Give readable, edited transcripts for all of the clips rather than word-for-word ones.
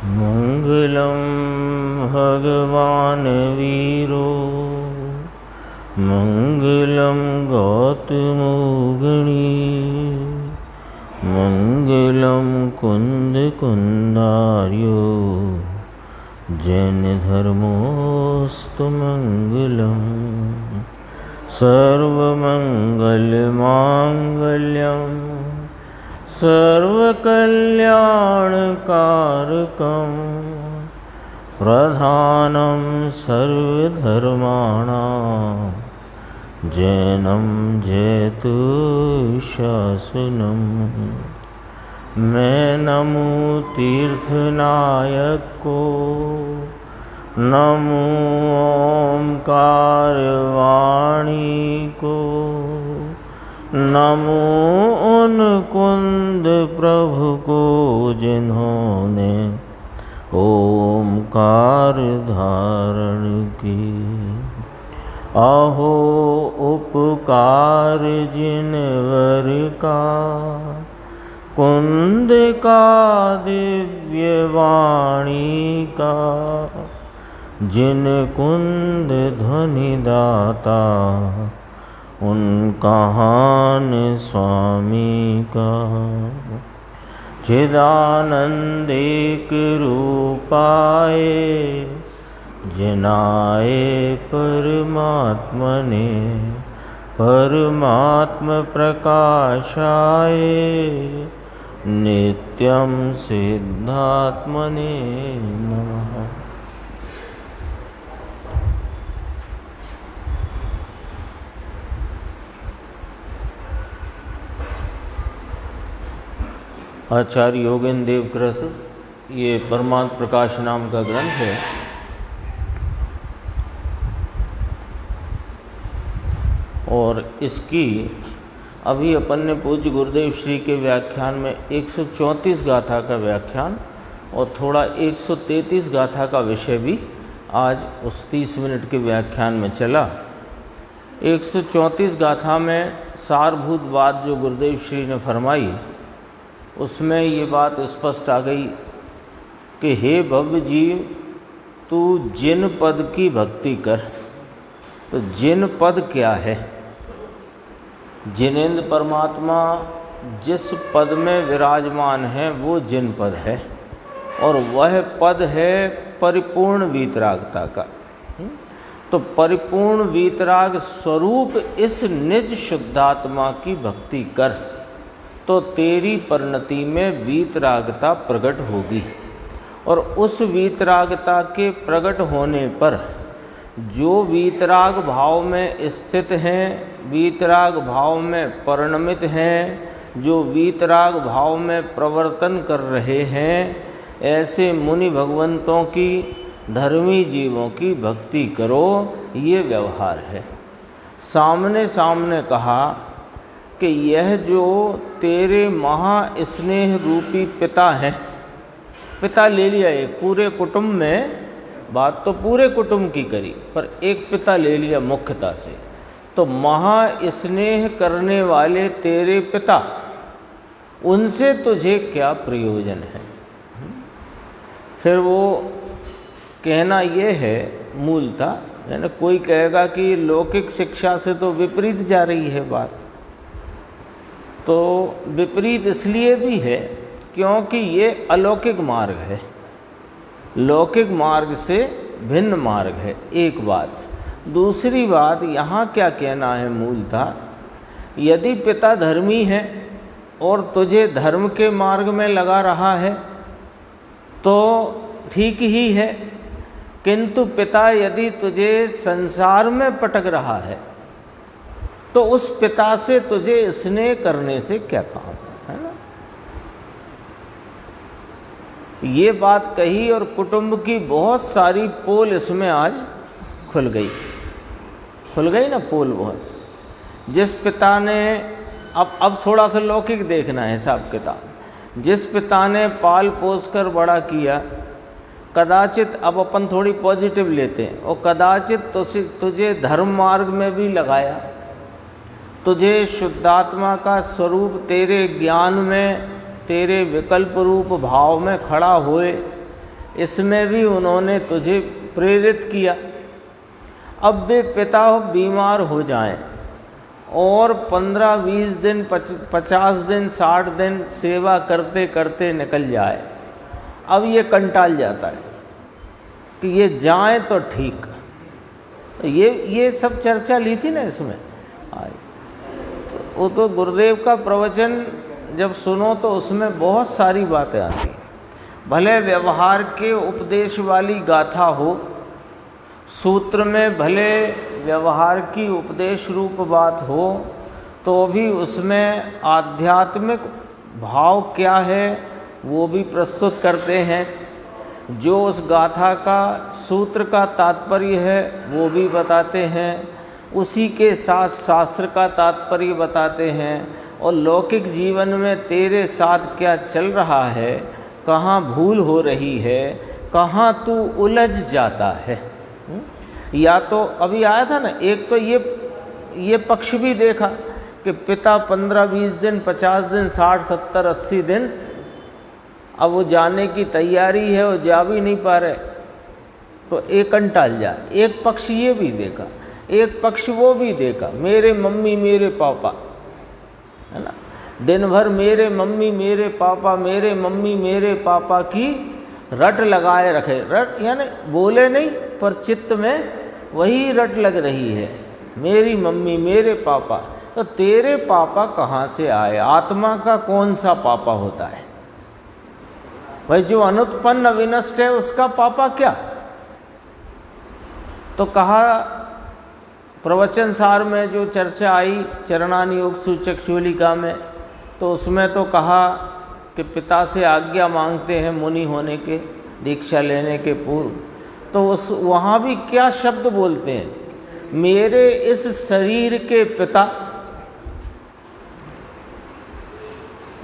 मंगलम भगवान वीरो मंगलम गौतमोगणी मंगलम कुंद कुंदार्यो जैन धर्मोस्तु मंगलम सर्वमंगल मांगल्यम सर्वकल्याणकारकं प्रधानं सर्वधर्माणां जैनं जयतु शासनम्। मैं नमो तीर्थनायक को, नमो ओंकार वाणी को, नमो उन कुंद प्रभु को जिन्होंने ओमकार धारण की। अहो उपकार जिनवर का, कुंद का दिव्य वाणी का, जिन कुंद ध्वनि दाता उनका हान स्वामी का। चिदानंदेक रूपाए जिनाए परमात्मने, परमात्म प्रकाशाय नित्यं सिद्धात्मने नमः। आचार्य योगेंद्र देवकृत ये परमात्म प्रकाश नाम का ग्रंथ है। और इसकी अभी अपन ने पूज्य गुरुदेव श्री के व्याख्यान में 134 गाथा का व्याख्यान और थोड़ा 133 गाथा का विषय भी आज उस 30 मिनट के व्याख्यान में चला। 134 गाथा में सारभूत बात जो गुरुदेव श्री ने फरमाई, उसमें ये बात स्पष्ट आ गई कि हे भव्य जीव, तू जिन पद की भक्ति कर। तो जिन पद क्या है? जिनेंद्र परमात्मा जिस पद में विराजमान है वो जिन पद है, और वह पद है परिपूर्ण वीतरागता का। तो परिपूर्ण वीतराग स्वरूप इस निज शुद्धात्मा की भक्ति कर, तो तेरी परिणति में वीतरागता प्रकट होगी। और उस वीतरागता के प्रकट होने पर जो वीतराग भाव में स्थित हैं, वीतराग भाव में परिणमित हैं, जो वीतराग भाव में प्रवर्तन कर रहे हैं, ऐसे मुनि भगवंतों की, धर्मी जीवों की भक्ति करो। ये व्यवहार है। सामने सामने कहा कि यह जो तेरे महास्नेह रूपी पिता है, पिता ले लिया एक पूरे कुटुंब में, बात तो पूरे कुटुंब की करी पर एक पिता ले लिया मुख्यता से। तो महास्नेह करने वाले तेरे पिता, उनसे तुझे क्या प्रयोजन है? फिर वो कहना ये है मूलतः, यानी कोई कहेगा कि लौकिक शिक्षा से तो विपरीत जा रही है बात। तो विपरीत इसलिए भी है क्योंकि ये अलौकिक मार्ग है, लौकिक मार्ग से भिन्न मार्ग है, एक बात। दूसरी बात यहाँ क्या कहना है मूलतः, यदि पिता धर्मी है और तुझे धर्म के मार्ग में लगा रहा है तो ठीक ही है, किंतु पिता यदि तुझे संसार में पटक रहा है तो उस पिता से तुझे स्नेह करने से क्या काम है ना। ये बात कही और कुटुंब की बहुत सारी पोल इसमें आज खुल गई ना पोल बहुत। जिस पिता ने अब थोड़ा सा लौकिक देखना है हिसाब किताब। जिस पिता ने पाल पोस कर बड़ा किया, कदाचित अब अपन थोड़ी पॉजिटिव लेते हैं, और कदाचित तुझे धर्म मार्ग में भी लगाया, तुझे शुद्धात्मा का स्वरूप तेरे ज्ञान में, तेरे विकल्प रूप भाव में खड़ा हुए, इसमें भी उन्होंने तुझे प्रेरित किया। अब वे पिता बीमार हो जाएं और 15-20 दिन 50 दिन 60 दिन सेवा करते करते निकल जाए, अब ये कंटाल जाता है कि ये जाए तो ठीक। ये सब चर्चा ली थी ना इसमें। वो तो गुरुदेव का प्रवचन जब सुनो तो उसमें बहुत सारी बातें आती हैं। भले व्यवहार के उपदेश वाली गाथा हो, सूत्र में भले व्यवहार की उपदेश रूप बात हो, तो भी उसमें आध्यात्मिक भाव क्या है वो भी प्रस्तुत करते हैं। जो उस गाथा का सूत्र का तात्पर्य है वो भी बताते हैं, उसी के साथ शास्त्र का तात्पर्य बताते हैं, और लौकिक जीवन में तेरे साथ क्या चल रहा है, कहाँ भूल हो रही है, कहाँ तू उलझ जाता है। या तो अभी आया था ना, एक तो ये पक्ष भी देखा कि पिता 15-20 दिन 50 दिन 60 70 80 दिन अब वो जाने की तैयारी है, वो जा भी नहीं पा रहे, तो एक कंटाल जा। एक पक्ष ये भी देखा, एक पक्ष वो भी देखा, मेरे मम्मी मेरे पापा, है ना, दिन भर मेरे मम्मी मेरे पापा, मेरे मम्मी मेरे पापा की रट लगाए रखे। रट यानी बोले नहीं पर चित्त में वही रट लग रही है, मेरी मम्मी मेरे पापा। तो तेरे पापा कहाँ से आए? आत्मा का कौन सा पापा होता है भाई? जो अनुत्पन्न अविनष्ट है उसका पापा क्या? तो कहा प्रवचन सार में जो चर्चा आई चरणान योग सूचक शूलिका में, तो उसमें तो कहा कि पिता से आज्ञा मांगते हैं मुनि होने के, दीक्षा लेने के पूर्व। तो उस वहाँ भी क्या शब्द बोलते हैं? मेरे इस शरीर के पिता,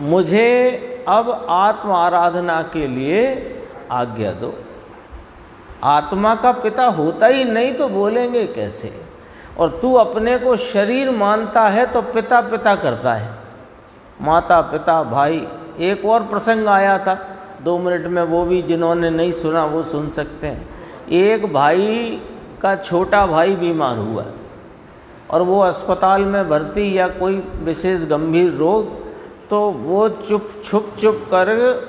मुझे अब आत्म आराधना के लिए आज्ञा दो। आत्मा का पिता होता ही नहीं तो बोलेंगे कैसे? और तू अपने को शरीर मानता है तो पिता पिता करता है, माता पिता भाई। एक और प्रसंग आया था 2 मिनट में, वो भी जिन्होंने नहीं सुना वो सुन सकते हैं। एक भाई का छोटा भाई बीमार हुआ और वो अस्पताल में भर्ती या कोई विशेष गंभीर रोग, तो वो छुप कर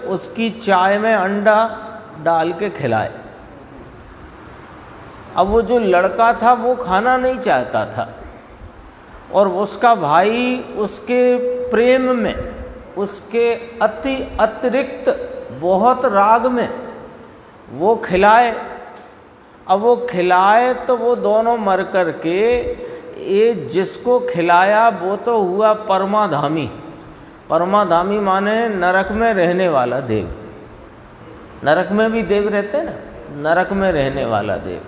उसकी चाय में अंडा डाल के खिलाए। अब वो जो लड़का था वो खाना नहीं चाहता था, और उसका भाई उसके प्रेम में, उसके अतिरिक्त बहुत राग में वो खिलाए। अब वो खिलाए तो वो दोनों मर कर के, ये जिसको खिलाया वो तो हुआ परमाधामी। परमाधामी माने नरक में रहने वाला देव। नरक में भी देव रहते हैं ना, नरक में रहने वाला देव।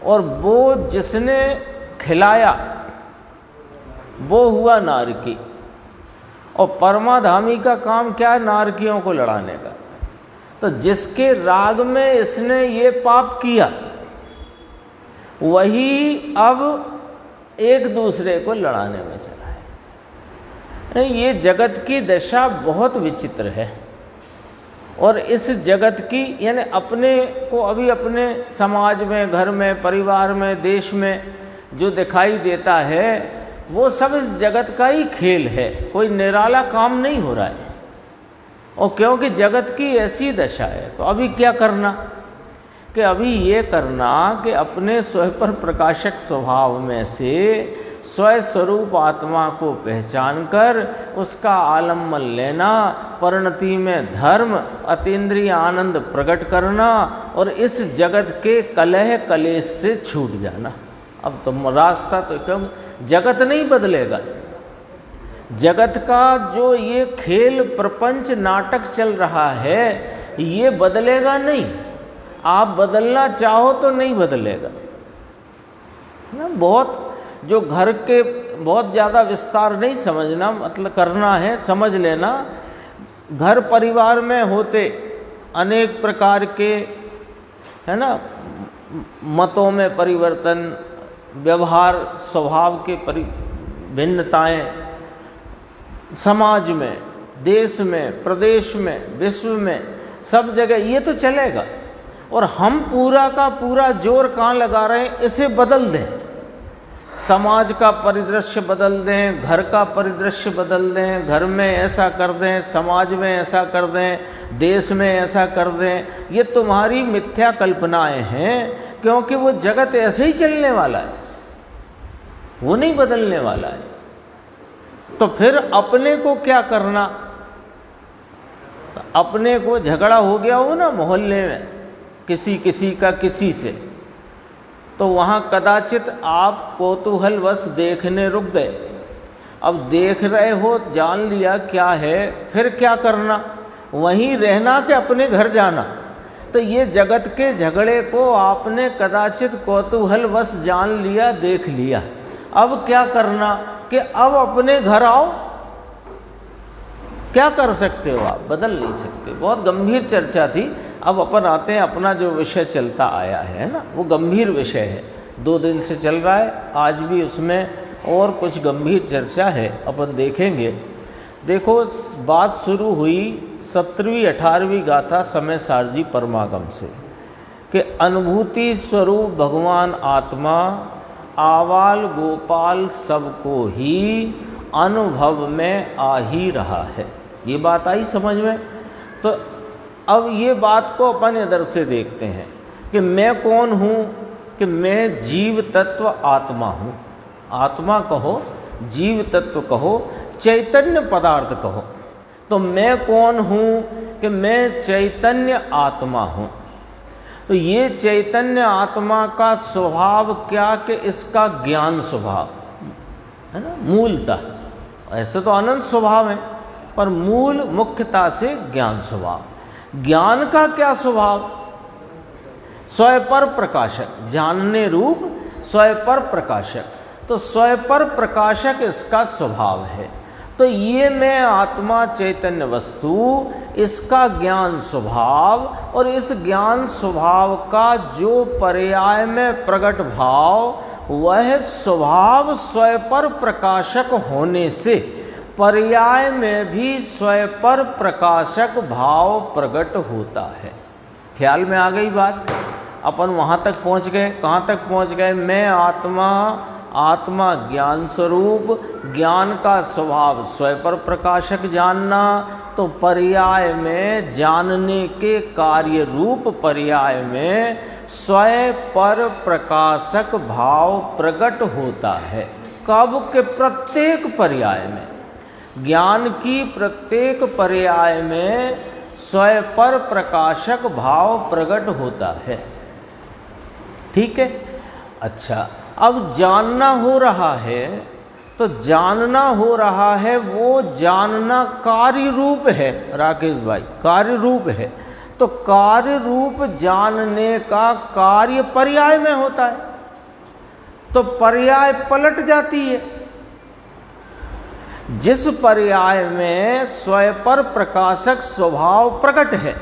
और वो जिसने खिलाया वो हुआ नारकी। और परमाधामी का काम क्या है? नारकियों को लड़ाने का। तो जिसके राग में इसने ये पाप किया, वही अब एक दूसरे को लड़ाने में चला है। ये जगत की दशा बहुत विचित्र है। और इस जगत की यानी अपने को अभी अपने समाज में, घर में, परिवार में, देश में जो दिखाई देता है वो सब इस जगत का ही खेल है, कोई निराला काम नहीं हो रहा है। और क्योंकि जगत की ऐसी दशा है तो अभी क्या करना कि अभी ये करना कि अपने स्वयं पर प्रकाशक स्वभाव में से स्वयं स्वरूप आत्मा को पहचान कर उसका आलम्बन लेना, परिणति में धर्म अतीन्द्रिय आनंद प्रकट करना और इस जगत के कलह कलेश से छूट जाना। अब तो रास्ता तो क्यों, जगत नहीं बदलेगा। जगत का जो ये खेल प्रपंच नाटक चल रहा है ये बदलेगा नहीं। आप बदलना चाहो तो नहीं बदलेगा ना। बहुत जो घर के बहुत ज़्यादा विस्तार नहीं समझना, मतलब करना है, समझ लेना। घर परिवार में होते अनेक प्रकार के, है ना, मतों में परिवर्तन, व्यवहार स्वभाव के भिन्नताएं, समाज में, देश में, प्रदेश में, विश्व में, सब जगह ये तो चलेगा। और हम पूरा का पूरा जोर कहाँ लगा रहे हैं, इसे बदल दें, समाज का परिदृश्य बदल दें, घर का परिदृश्य बदल दें, घर में ऐसा कर दें, समाज में ऐसा कर दें, देश में ऐसा कर दें। ये तुम्हारी मिथ्या कल्पनाएं हैं, क्योंकि वो जगत ऐसे ही चलने वाला है, वो नहीं बदलने वाला है। तो फिर अपने को क्या करना, तो अपने को झगड़ा हो गया हो ना मोहल्ले में किसी का किसी से, तो वहाँ कदाचित आप कौतूहलवश देखने रुक गए। अब देख रहे हो, जान लिया क्या है, फिर क्या करना, वहीं रहना कि अपने घर जाना। तो ये जगत के झगड़े को आपने कदाचित कौतूहलवश जान लिया, देख लिया। अब क्या करना कि अब अपने घर आओ। क्या कर सकते हो आप, बदल नहीं सकते। बहुत गंभीर चर्चा थी। अब अपन आते हैं, अपना जो विषय चलता आया है ना, वो गंभीर विषय है, 2 दिन से चल रहा है, आज भी उसमें और कुछ गंभीर चर्चा है, अपन देखेंगे। देखो, बात शुरू हुई 17वीं 18वीं गाथा समय सारजी परमागम से कि अनुभूति स्वरूप भगवान आत्मा आवाल गोपाल सबको ही अनुभव में आ ही रहा है। ये बात आई समझ में। तो अब ये बात को अपन इधर से देखते हैं कि मैं कौन हूँ, कि मैं जीव तत्व आत्मा हूँ। आत्मा कहो, जीव तत्व कहो, चैतन्य पदार्थ कहो। तो मैं कौन हूँ कि मैं चैतन्य आत्मा हूँ। तो ये चैतन्य आत्मा का स्वभाव क्या, कि इसका ज्ञान स्वभाव है ना, मूलतः। ऐसे तो अनंत स्वभाव है, पर मूल मुख्यता से ज्ञान स्वभाव। ज्ञान का क्या स्वभाव, स्वयं प्रकाशक, जानने रूप स्वयं प्रकाशक। तो स्वयं प्रकाशक इसका स्वभाव है। तो ये मैं आत्मा चैतन्य वस्तु, इसका ज्ञान स्वभाव, और इस ज्ञान स्वभाव का जो पर्याय में प्रकट भाव, वह स्वभाव स्वयं प्रकाशक होने से पर्याय में भी स्वयं प्रकाशक भाव प्रकट होता है। ख्याल में आ गई बात। अपन वहाँ तक पहुँच गए। कहाँ तक पहुँच गए, मैं आत्मा, आत्मा ज्ञान स्वरूप, ज्ञान का स्वभाव स्वयं प्रकाशक जानना। तो पर्याय में जानने के कार्य रूप पर्याय में स्वयं पर प्रकाशक भाव प्रकट होता है। कब के प्रत्येक पर्याय में, ज्ञान की प्रत्येक पर्याय में स्वयं पर प्रकाशक भाव प्रकट होता है। ठीक है। अच्छा, अब जानना हो रहा है, तो जानना हो रहा है, वो जानना कार्य रूप है। राकेश भाई, कार्य रूप है। तो कार्य रूप जानने का कार्य पर्याय में होता है, तो पर्याय पलट जाती है। जिस पर्याय में स्वयं पर प्रकाशक स्वभाव प्रकट है,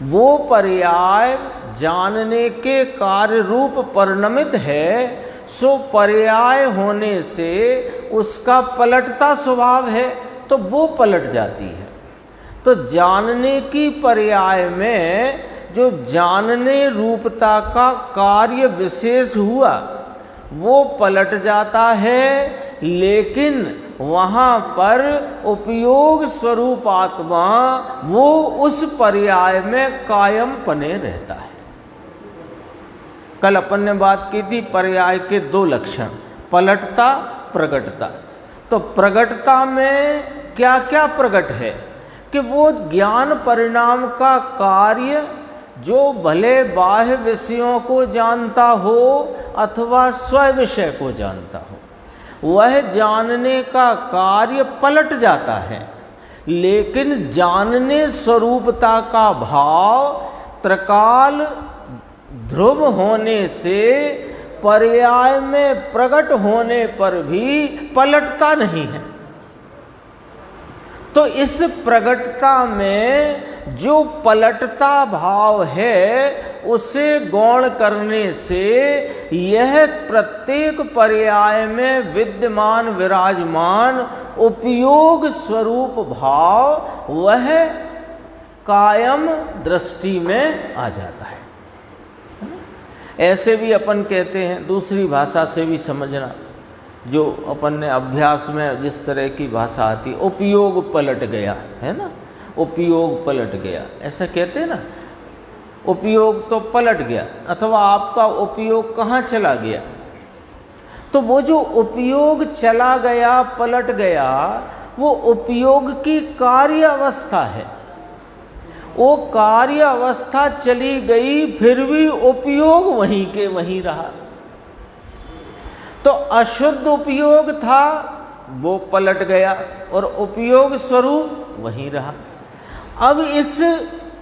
वो पर्याय जानने के कार्य रूप परिणमित है। सो पर्याय होने से उसका पलटता स्वभाव है, तो वो पलट जाती है। तो जानने की पर्याय में जो जानने रूपता का कार्य विशेष हुआ, वो पलट जाता है। लेकिन वहाँ पर उपयोग स्वरूप आत्मा वो उस पर्याय में कायम पने रहता है। कल अपन ने बात की थी पर्याय के 2 लक्षण, पलटता, प्रगटता। तो प्रगटता में क्या क्या प्रकट है, कि वो ज्ञान परिणाम का कार्य जो भले बाह्य विषयों को जानता हो अथवा स्वयं विषय को जानता हो, वह जानने का कार्य पलट जाता है। लेकिन जानने स्वरूपता का भाव त्रिकाल ध्रुव होने से पर्याय में प्रकट होने पर भी पलटता नहीं है। तो इस प्रकटता में जो पलटता भाव है, उसे गौण करने से यह प्रत्येक पर्याय में विद्यमान विराजमान उपयोग स्वरूप भाव, वह कायम दृष्टि में आ जाता है। ऐसे भी अपन कहते हैं, दूसरी भाषा से भी समझना, जो अपन ने अभ्यास में जिस तरह की भाषा आती, उपयोग पलट गया, है ना, उपयोग पलट गया, ऐसा कहते हैं ना, उपयोग तो पलट गया, अथवा आपका उपयोग कहाँ चला गया। तो वो जो उपयोग चला गया, पलट गया, वो उपयोग की कार्य अवस्था है। वो कार्य अवस्था चली गई, फिर भी उपयोग वहीं के वहीं रहा। तो अशुद्ध उपयोग था, वो पलट गया और उपयोग स्वरूप वहीं रहा। अब इस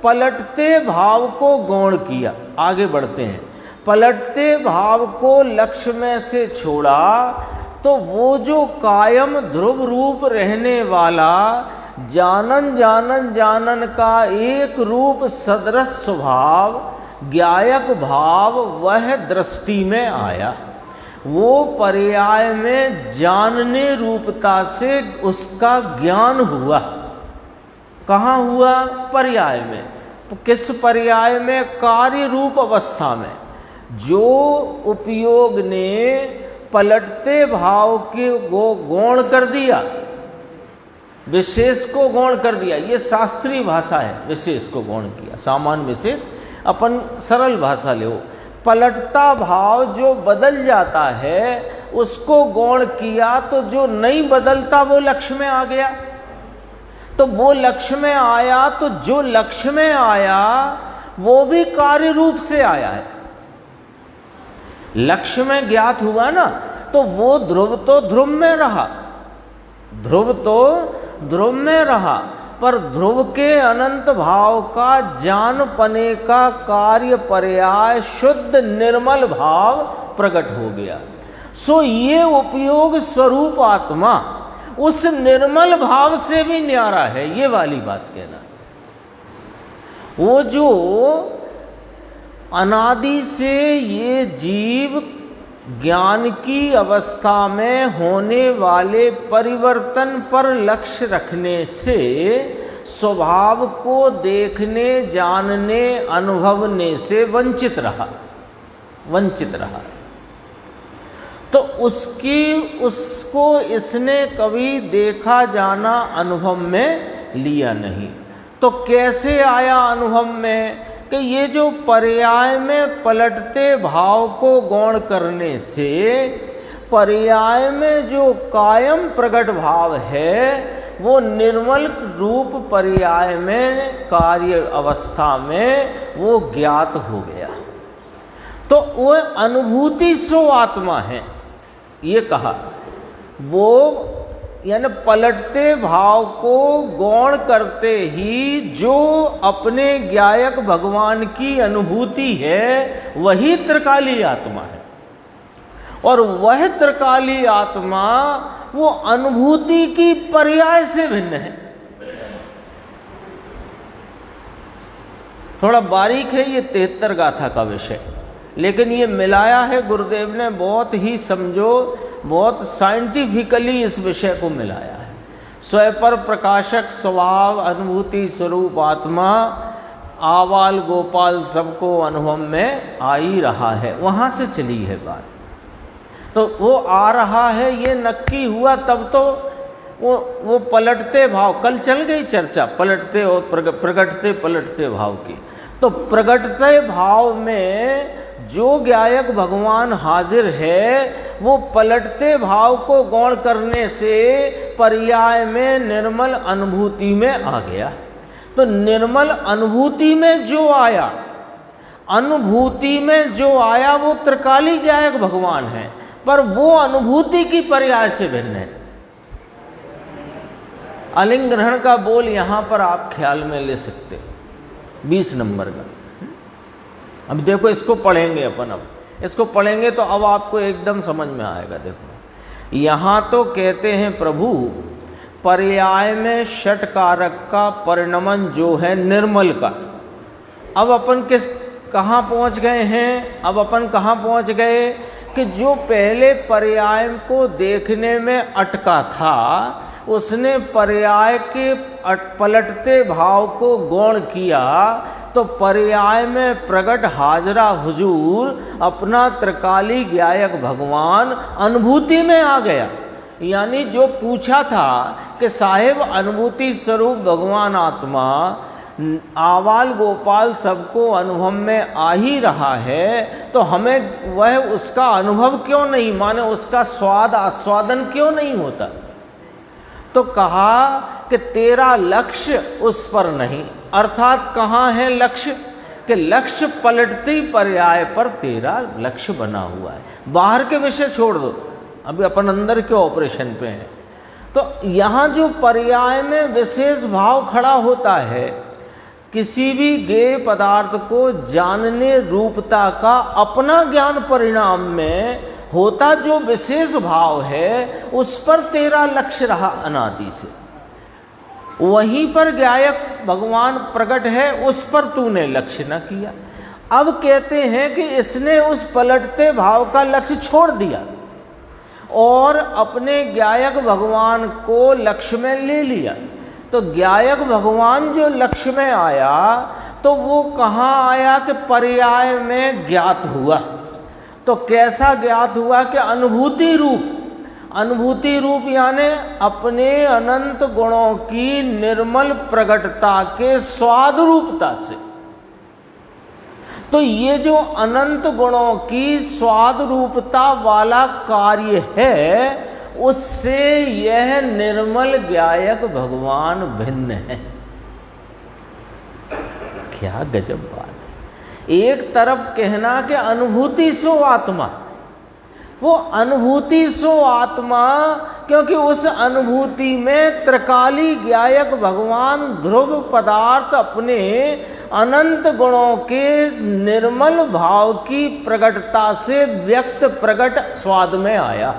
पलटते भाव को गौण किया, आगे बढ़ते हैं। पलटते भाव को लक्ष्य में से छोड़ा तो वो जो कायम ध्रुव रूप रहने वाला जानन जानन जानन का एक रूप सदृश स्वभाव ज्ञायक भाव, वह दृष्टि में आया। वो पर्याय में जानने रूपता से उसका ज्ञान हुआ। कहाँ हुआ? पर्याय में। किस पर्याय में? कार्य रूप अवस्था में। जो उपयोग ने पलटते भाव के गौण कर दिया, विशेष को गौण कर दिया, ये शास्त्रीय भाषा है, विशेष को गौण किया, सामान्य विशेष अपन सरल भाषा ले। पलटता भाव जो बदल जाता है उसको गौण किया, तो जो नहीं बदलता वो लक्ष्य में आ गया। तो वो लक्ष्य में आया, तो जो लक्ष्य में आया वो भी कार्य रूप से आया है। लक्ष्य में ज्ञात हुआ ना, तो वो ध्रुव तो ध्रुव में रहा, ध्रुव तो ध्रुव में रहा, पर ध्रुव के अनंत भाव का जानपने का कार्य पर्याय शुद्ध निर्मल भाव प्रकट हो गया। सो ये उपयोग स्वरूप आत्मा उस निर्मल भाव से भी न्यारा है, ये वाली बात कहना। वो जो अनादि से ये जीव ज्ञान की अवस्था में होने वाले परिवर्तन पर लक्ष्य रखने से स्वभाव को देखने, जानने, अनुभवने से वंचित रहा। तो उसको इसने कभी देखा जाना अनुभव में लिया नहीं। तो कैसे आया अनुभव में? कि ये जो पर्याय में पलटते भाव को गौण करने से पर्याय में जो कायम प्रकट भाव है वो निर्मल रूप पर्याय में कार्य अवस्था में वो ज्ञात हो गया। तो वो अनुभूति सो आत्मा है, ये कहा। वो यानी पलटते भाव को गौण करते ही जो अपने ज्ञायक भगवान की अनुभूति है वही त्रिकाली आत्मा है। और वह त्रिकाली आत्मा वो अनुभूति की पर्याय से भिन्न है। थोड़ा बारीक है ये 73 गाथा का विषय, लेकिन ये मिलाया है गुरुदेव ने, बहुत ही समझो, बहुत साइंटिफिकली इस विषय को मिलाया है। स्वपर प्रकाशक स्वभाव अनुभूति स्वरूप आत्मा आवाल गोपाल सबको अनुभव में आ ही रहा है, वहाँ से चली है बात। तो वो आ रहा है ये नक्की हुआ, तब तो वो पलटते भाव, कल चल गई चर्चा पलटते और प्रगटते पलटते भाव की। तो प्रगटते भाव में जो ज्ञायक भगवान हाजिर है वो पलटते भाव को गौण करने से पर्याय में निर्मल अनुभूति में आ गया। तो निर्मल अनुभूति में जो आया, अनुभूति में जो आया वो त्रिकाली ज्ञायक भगवान है, पर वो अनुभूति की पर्याय से भिन्न है। अलिंग ग्रहण का बोल यहां पर आप ख्याल में ले सकते, 20 नंबर का। अब देखो इसको पढ़ेंगे अपन, अब इसको पढ़ेंगे तो अब आपको एकदम समझ में आएगा। देखो यहाँ तो कहते हैं प्रभु पर्याय में षटकारक का परिणमन जो है निर्मल का। अब अपन कहाँ पहुँच गए हैं? अब अपन कहाँ पहुँच गए कि जो पहले पर्याय को देखने में अटका था उसने पर्याय के पलटते भाव को गौण किया तो पर्याय में प्रगट हाजरा हुजूर अपना त्रिकाली गायक भगवान अनुभूति में आ गया। यानी जो पूछा था कि साहेब अनुभूति स्वरूप भगवान आत्मा आवाल गोपाल सबको अनुभव में आ ही रहा है, तो हमें वह उसका अनुभव क्यों नहीं, माने उसका स्वाद आस्वादन क्यों नहीं होता। तो कहा कि तेरा लक्ष्य उस पर नहीं, अर्थात कहाँ है लक्ष्य, कि लक्ष्य पलटती पर्याय पर तेरा लक्ष्य बना हुआ है। बाहर के विषय छोड़ दो, अभी अपन अंदर के ऑपरेशन पे हैं। तो यहाँ जो पर्याय में विशेष भाव खड़ा होता है, किसी भी गेय पदार्थ को जानने रूपता का अपना ज्ञान परिणाम में होता जो विशेष भाव है, उस पर तेरा लक्ष्य रहा अनादि से। वहीं पर गायक भगवान प्रकट है, उस पर तूने लक्ष्य न किया। अब कहते हैं कि इसने उस पलटते भाव का लक्ष्य छोड़ दिया और अपने गायक भगवान को लक्ष्य में ले लिया। तो गायक भगवान जो लक्ष्य में आया तो वो कहाँ आया कि पर्याय में ज्ञात हुआ। तो कैसा ज्ञात हुआ कि अनुभूति रूप, अनुभूति रूप यानी अपने अनंत गुणों की निर्मल प्रगटता के स्वाद रूपता से। तो ये जो अनंत गुणों की स्वाद रूपता वाला कार्य है, उससे यह निर्मल गायक भगवान भिन्न है। क्या गजब बात है। एक तरफ कहना कि अनुभूति सो आत्मा, वो अनुभूति सो आत्मा, क्योंकि उस अनुभूति में त्रिकाली गायक भगवान ध्रुव पदार्थ अपने अनंत गुणों के निर्मल भाव की प्रगटता से व्यक्त प्रगट स्वाद में आया।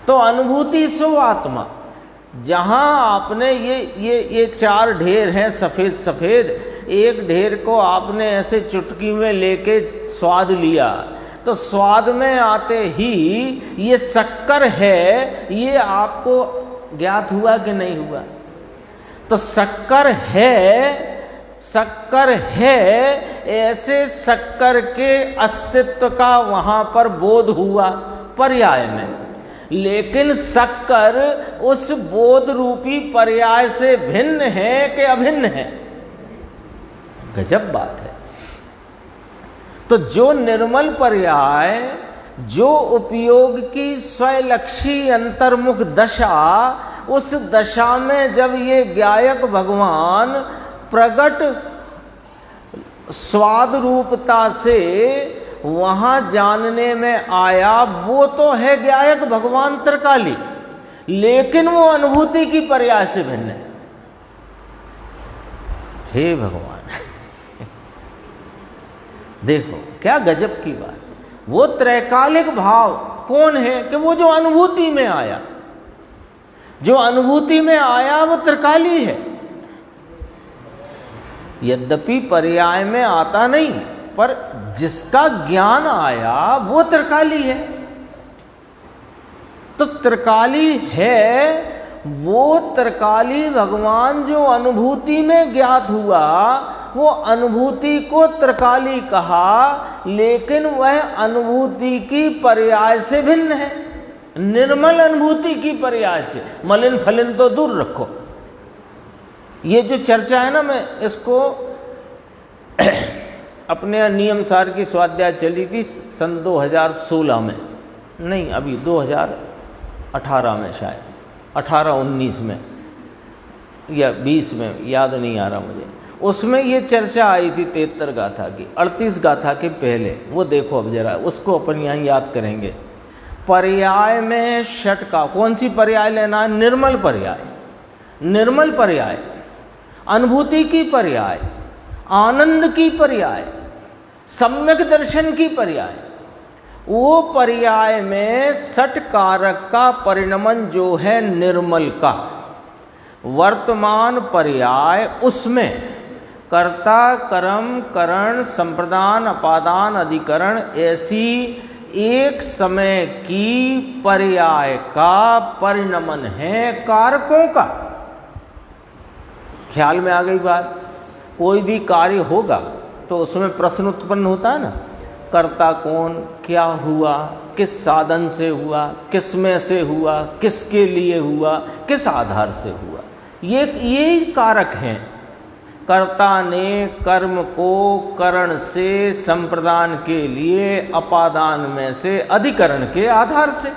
तो अनुभूति सो आत्मा, जहाँ आपने ये चार ढेर हैं सफ़ेद सफ़ेद, एक ढेर को आपने ऐसे चुटकी में लेके स्वाद लिया, तो स्वाद में आते ही ये शक्कर है, ये आपको ज्ञात हुआ कि नहीं हुआ। तो शक्कर है ऐसे शक्कर के अस्तित्व का वहाँ पर बोध हुआ पर्याय में, लेकिन शक्कर उस बोध रूपी पर्याय से भिन्न है कि अभिन्न है। गजब बात है। तो जो निर्मल पर्याय, जो उपयोग की स्वलक्षी अंतर्मुख दशा, उस दशा में जब ये गायक भगवान प्रगट स्वाद रूपता से वहाँ जानने में आया, वो तो है गायक भगवान त्रिकाली, लेकिन वो अनुभूति की पर्याय से भिन्न है। हे भगवान देखो क्या गजब की बात है। वो त्रैकालिक भाव कौन है कि वो जो अनुभूति में आया, जो अनुभूति में आया वो त्रिकाली है। यद्यपि पर्याय में आता नहीं, पर जिसका ज्ञान आया वो त्रिकाली है। तो त्रिकाली है, वो त्रिकाली भगवान जो अनुभूति में ज्ञात हुआ, वो अनुभूति को त्रिकाली कहा, लेकिन वह अनुभूति की पर्याय से भिन्न है, निर्मल अनुभूति की पर्याय से। मलिन फलिन तो दूर रखो। ये जो चर्चा है ना, मैं इसको अपने नियम सार की स्वाध्याय चली थी सन 2016 में, नहीं अभी 2018 में, शायद 18-19 में या 20 में, याद नहीं आ रहा मुझे। उसमें ये चर्चा आई थी 73 गाथा की, 38 गाथा के पहले। वो देखो अब जरा, उसको अपन यहाँ याद करेंगे। पर्याय में षट का कौन सी पर्याय लेना है? निर्मल पर्याय, निर्मल पर्याय, अनुभूति की पर्याय, आनंद की पर्याय, सम्यक दर्शन की पर्याय। वो पर्याय में षट कारक का परिणमन जो है निर्मल का, वर्तमान पर्याय उसमें कर्ता कर्म करण संप्रदान अपादान अधिकरण ऐसी एक समय की पर्याय का परिणमन है कारकों का। ख्याल में आ गई बात? कोई भी कार्य होगा तो उसमें प्रश्न उत्पन्न होता है ना, कर्ता कौन, क्या हुआ, किस साधन से हुआ, किस में से हुआ, किसके लिए हुआ, किस आधार से हुआ। ये कारक हैं। कर्ता ने कर्म को करण से संप्रदान के लिए अपादान में से अधिकरण के आधार से।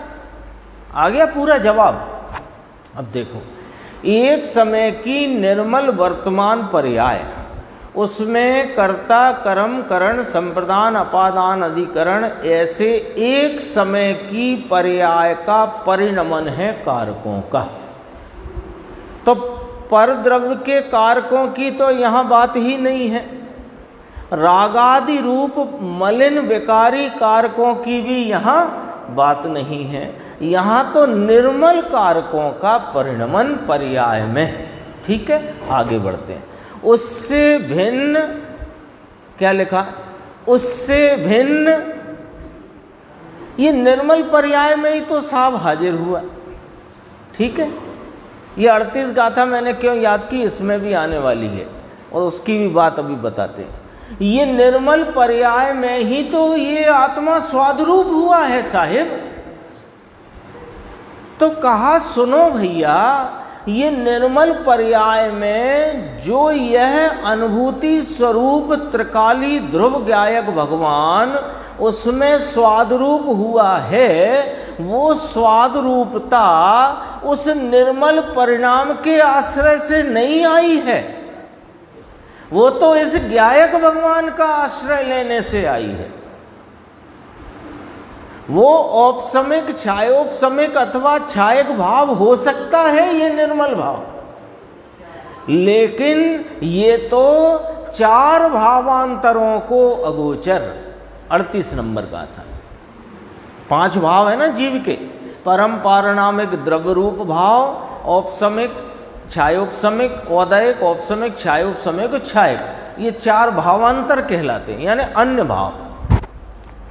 आ गया पूरा जवाब। अब देखो, एक समय की निर्मल वर्तमान पर्याय, उसमें कर्ता कर्म करण संप्रदान अपादान अधिकरण, ऐसे एक समय की पर्याय का परिणमन है कारकों का। तो परद्रव्य के कारकों की तो यहाँ बात ही नहीं है। रागादि रूप मलिन विकारी कारकों की भी यहाँ बात नहीं है। यहाँ तो निर्मल कारकों का परिणमन पर्याय में। ठीक है, आगे बढ़ते हैं। उससे भिन्न, क्या लिखा, उससे भिन्न, ये निर्मल पर्याय में ही तो साहब हाजिर हुआ। ठीक है, ये 38 गाथा मैंने क्यों याद की, इसमें भी आने वाली है और उसकी भी बात अभी बताते हैं। ये निर्मल पर्याय में ही तो ये आत्मा स्वादरूप हुआ है साहिब। तो कहा सुनो भैया, ये निर्मल पर्याय में जो यह अनुभूति स्वरूप त्रिकाली ध्रुव ज्ञायक भगवान उसमें स्वादरूप हुआ है, वो स्वाद रूपता उस निर्मल परिणाम के आश्रय से नहीं आई है, वो तो इस ज्ञायक भगवान का आश्रय लेने से आई है। वो औपसमिक, छायोपसमिक अथवा छायक भाव हो सकता है, ये निर्मल भाव, लेकिन ये तो चार भावांतरों को अगोचर। 38 नंबर का था। 5 भाव है ना जीव के, परम पारणामिक द्रव्य रूप भाव, औपसमिक, छायोपसमिक, औदयिक, औपसमिक, छायोपसमिक, छायक, ये 4 भावांतर कहलाते हैं, यानी अन्य भाव,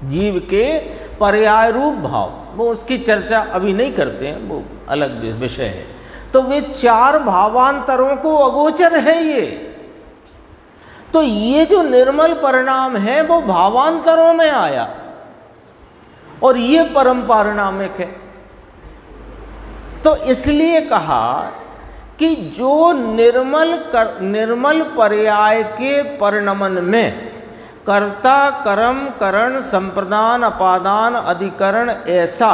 जीव के पर्याय रूप भाव। वो उसकी चर्चा अभी नहीं करते हैं, वो अलग विषय है। तो वे 4 भावांतरों को अगोचर है ये। तो ये जो निर्मल परिणाम है वो भावांतरों में आया और ये परम पारणामिक है। तो इसलिए कहा कि जो निर्मल पर्याय के परिणमन में कर्ता कर्म करण संप्रदान अपादान अधिकरण ऐसा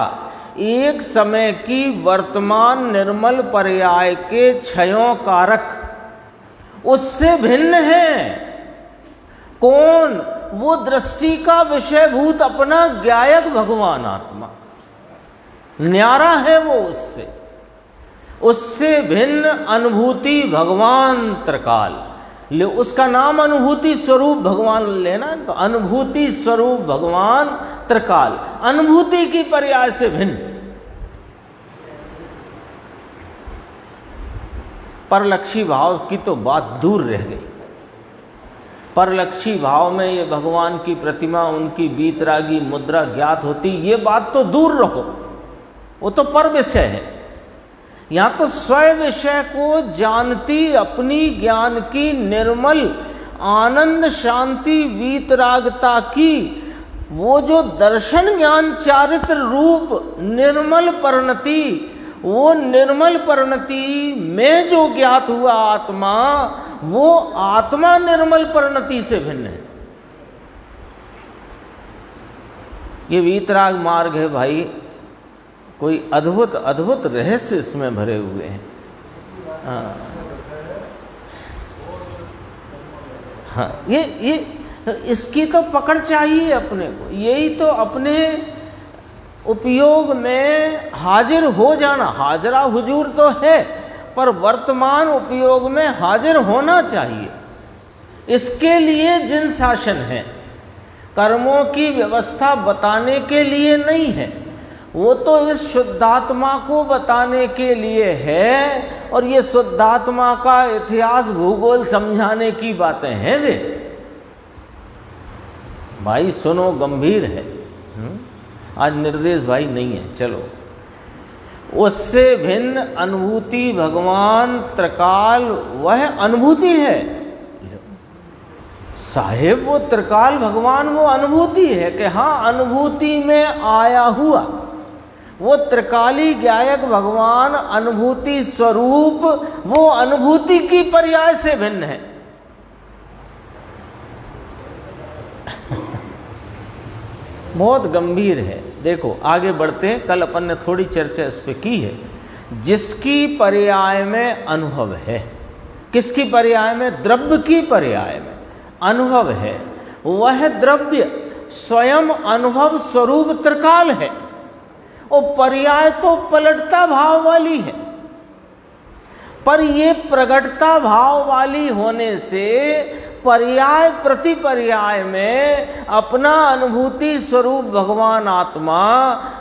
एक समय की वर्तमान निर्मल पर्याय के क्षयों कारक उससे भिन्न है। कौन? वो दृष्टि का विषयभूत अपना ज्ञायक भगवान आत्मा, न्यारा है वो उससे। उससे भिन्न अनुभूति भगवान त्रिकाल, ले उसका नाम अनुभूति स्वरूप भगवान लेना, तो अनुभूति स्वरूप भगवान त्रिकाल, अनुभूति की पर्याय से भिन्न। परलक्षी भाव की तो बात दूर रह गई। परलक्षी भाव में ये भगवान की प्रतिमा, उनकी बीतरागी मुद्रा ज्ञात होती, ये बात तो दूर रहो, वो तो पर विषय है। यहाँ तो स्वयं विषय को जानती अपनी ज्ञान की निर्मल आनंद शांति वीतरागता की वो जो दर्शन ज्ञान चारित्र रूप निर्मल परिणति, वो निर्मल परिणति में जो ज्ञात हुआ आत्मा, वो आत्मा निर्मल परिणति से भिन्न है। ये वीतराग मार्ग है भाई, कोई अद्भुत अद्भुत रहस्य इसमें भरे हुए हैं। हाँ, ये इसकी तो पकड़ चाहिए अपने को। यही तो अपने उपयोग में हाजिर हो जाना, हाजरा हुजूर तो है, पर वर्तमान उपयोग में हाजिर होना चाहिए। इसके लिए जिन शासन है, कर्मों की व्यवस्था बताने के लिए नहीं है, वो तो इस शुद्धात्मा को बताने के लिए है। और ये शुद्धात्मा का इतिहास भूगोल समझाने की बातें हैं वे। भाई सुनो, गंभीर है। आज निर्देश भाई नहीं है, चलो। उससे भिन्न अनुभूति भगवान त्रिकाल वह अनुभूति है। साहेब वो त्रिकाल भगवान वो अनुभूति है कि हाँ अनुभूति में आया हुआ वो त्रिकाली ज्ञायक भगवान अनुभूति स्वरूप वो अनुभूति की पर्याय से भिन्न है। बहुत गंभीर है। देखो आगे बढ़ते हैं, कल अपन ने थोड़ी चर्चा इस पे की है। जिसकी पर्याय में अनुभव है, किसकी पर्याय में? द्रव्य की पर्याय में अनुभव है, वह द्रव्य स्वयं अनुभव स्वरूप त्रिकाल है। और पर्याय तो पलटता भाव वाली है, पर ये प्रगटता भाव वाली होने से पर्याय प्रति पर्याय में अपना अनुभूति स्वरूप भगवान आत्मा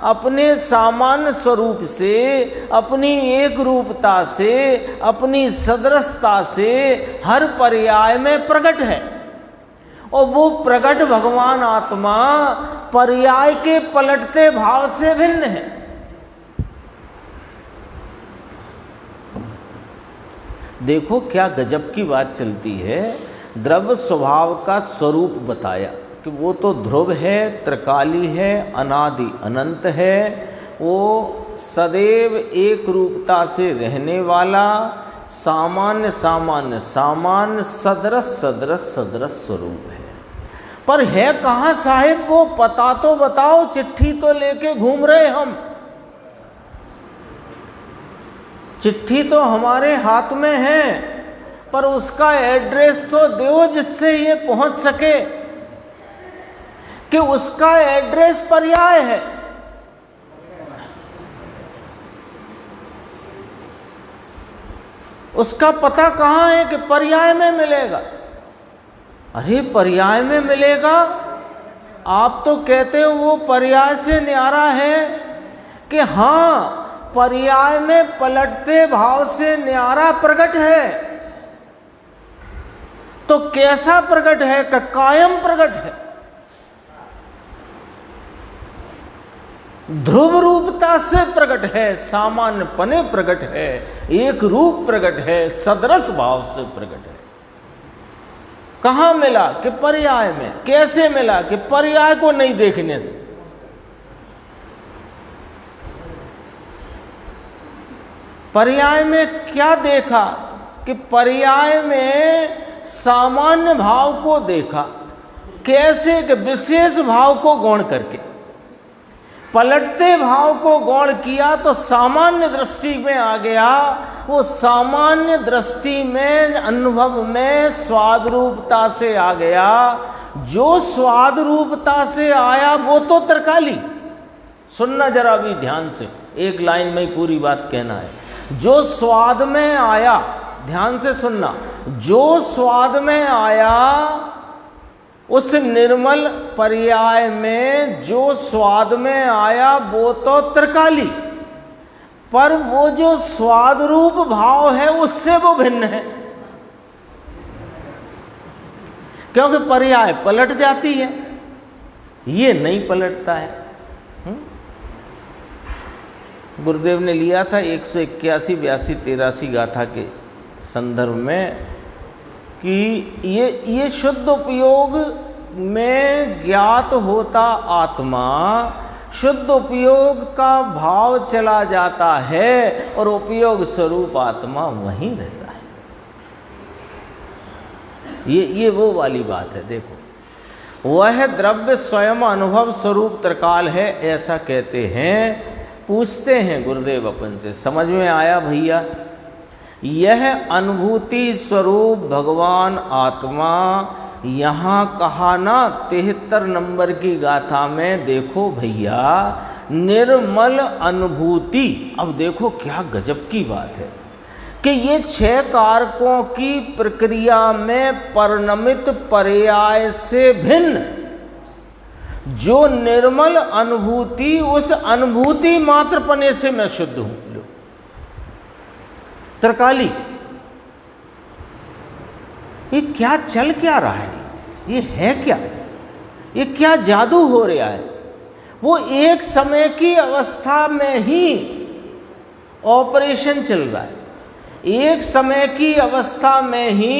अपने सामान्य स्वरूप से, अपनी एक रूपता से, अपनी सदृशता से हर पर्याय में प्रकट है। और वो प्रकट भगवान आत्मा पर्याय के पलटते भाव से भिन्न है। देखो क्या गजब की बात चलती है। द्रव्य स्वभाव का स्वरूप बताया कि वो तो ध्रुव है, त्रिकाली है, अनादि अनंत है, वो सदैव एक रूपता से रहने वाला, सामान्य सामान्य सामान्य, सदृश सदृश सदृश स्वरूप है। पर है कहाँ साहिब वो? पता तो बताओ, चिट्ठी तो लेके घूम रहे हम, चिट्ठी तो हमारे हाथ में है, पर उसका एड्रेस तो दो जिससे ये पहुंच सके, कि उसका एड्रेस पर्याय है। उसका पता कहाँ है? कि पर्याय में मिलेगा। अरे पर्याय में मिलेगा? आप तो कहते हो वो पर्याय से न्यारा है, कि हाँ पर्याय में पलटते भाव से न्यारा प्रकट है। तो कैसा प्रकट है? कि कायम प्रकट है, ध्रुव रूपता से प्रकट है, सामान्य पने प्रकट है, एक रूप प्रकट है, सदृश भाव से प्रकट है। कहाँ मिला? कि पर्याय में। कैसे मिला? कि पर्याय को नहीं देखने से। पर्याय में क्या देखा? कि पर्याय में सामान्य भाव को देखा। कैसे? कि विशेष भाव को गौण करके। पलटते भाव को गौण किया तो सामान्य दृष्टि में आ गया। वो सामान्य दृष्टि में अनुभव में स्वाद रूपता से आ गया। जो स्वाद रूपता से आया वो तो त्रिकाली। सुनना जरा भी ध्यान से, एक लाइन में ही पूरी बात कहना है। जो स्वाद में आया, ध्यान से सुनना, जो स्वाद में आया उस निर्मल पर्याय में जो स्वाद में आया वो तो त्रिकाली, पर वो जो स्वाद रूप भाव है उससे वो भिन्न है। क्योंकि पर्याय पलट जाती है, ये नहीं पलटता है। गुरुदेव ने लिया था 181, 82, 83 गाथा के संदर्भ में कि ये शुद्ध उपयोग में ज्ञात होता आत्मा, शुद्ध उपयोग का भाव चला जाता है और उपयोग स्वरूप आत्मा वहीं रहता है। ये वो वाली बात है। देखो, वह द्रव्य स्वयं अनुभव स्वरूप त्रिकाल है, ऐसा कहते हैं। पूछते हैं गुरुदेव अपन से, समझ में आया भैया? यह अनुभूति स्वरूप भगवान आत्मा यहाँ कहा ना 73 नंबर की गाथा में, देखो भैया, निर्मल अनुभूति। अब देखो क्या गजब की बात है कि ये 6 कारकों की प्रक्रिया में परिणमित पर्याय से भिन्न जो निर्मल अनुभूति, उस अनुभूति मात्रपने से मैं शुद्ध हूं। त्रिकाली, ये क्या चल क्या रहा है? ये है क्या? ये क्या जादू हो रहा है? वो एक समय की अवस्था में ही ऑपरेशन चल रहा है। एक समय की अवस्था में ही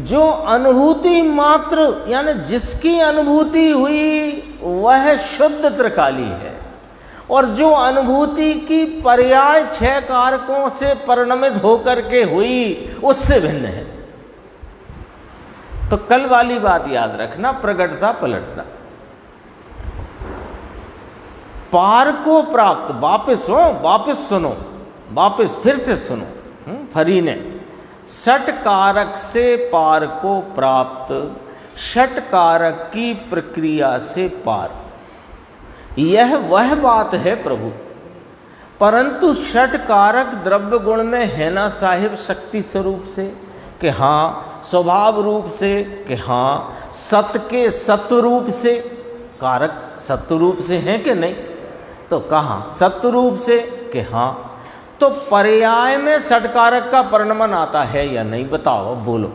जो अनुभूति मात्र यानी जिसकी अनुभूति हुई वह शुद्ध त्रिकाली है, और जो अनुभूति की पर्याय 6 कारकों से परिणमित होकर के हुई उससे भिन्न है। तो कल वाली बात याद रखना, प्रगटता पलटता। पार को प्राप्त, वापिस सुनो, वापिस फिर से सुनो। फरी ने षट कारक से पार को प्राप्त, षट कारक की प्रक्रिया से पार, यह वह बात है प्रभु। परंतु षट कारक द्रव्य गुण में है ना साहिब शक्ति स्वरूप से कि हाँ, स्वभाव रूप से कि हाँ, सत के सत्व रूप से, कारक सत्व रूप से हैं कि नहीं, तो कहाँ सत्व रूप से कि हाँ। तो पर्याय में षटकारक का परिणमन आता है या नहीं, बताओ, अब बोलो,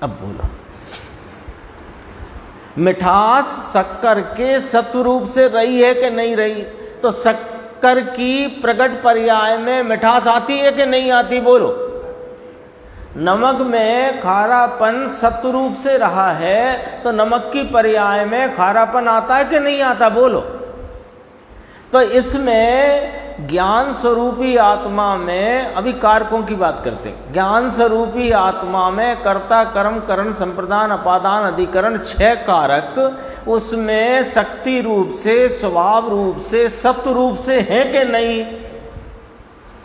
अब बोलो। मिठास शक्कर के सत्व रूप से रही है कि नहीं रही, तो शक्कर की प्रकट पर्याय में मिठास आती है कि नहीं आती, बोलो। नमक में खारापन सत्व रूप से रहा है तो नमक की पर्याय में खारापन आता है कि नहीं आता, बोलो। तो इसमें ज्ञान स्वरूपी आत्मा में, अभी कारकों की बात करते हैं, ज्ञान स्वरूपी आत्मा में कर्ता कर्म करण संप्रदान अपादान अधिकरण 6 कारक उसमें शक्ति रूप से, स्वभाव रूप से, सत्व रूप से है कि नहीं।